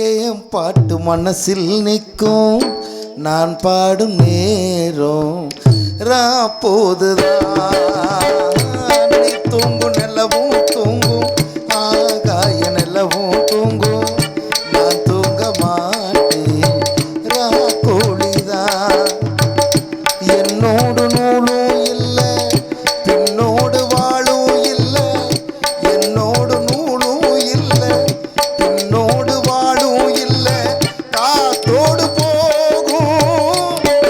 என் பாட்டு மனசில் நிற்கும் நான் பாடும் நேரம் போதுதான் நீ தூங்கும் நிலவும் தூங்கும் ஆகாய நிலவும் தூங்கும் நான் தூங்க மாட்டேன் கோழிதான் என்னோடு நூலும் இல்லை பின்னோடு வாழும் இல்லை என்னோடு நூலும் இல்லை பின்னோடு வாழும் இல்லை காத்தோடு போகும்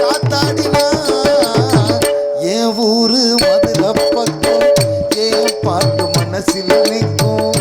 காத்தாடினா என் ஊரு மதுரை பக்கம் என் பாட்டு மனசில் நிற்கும்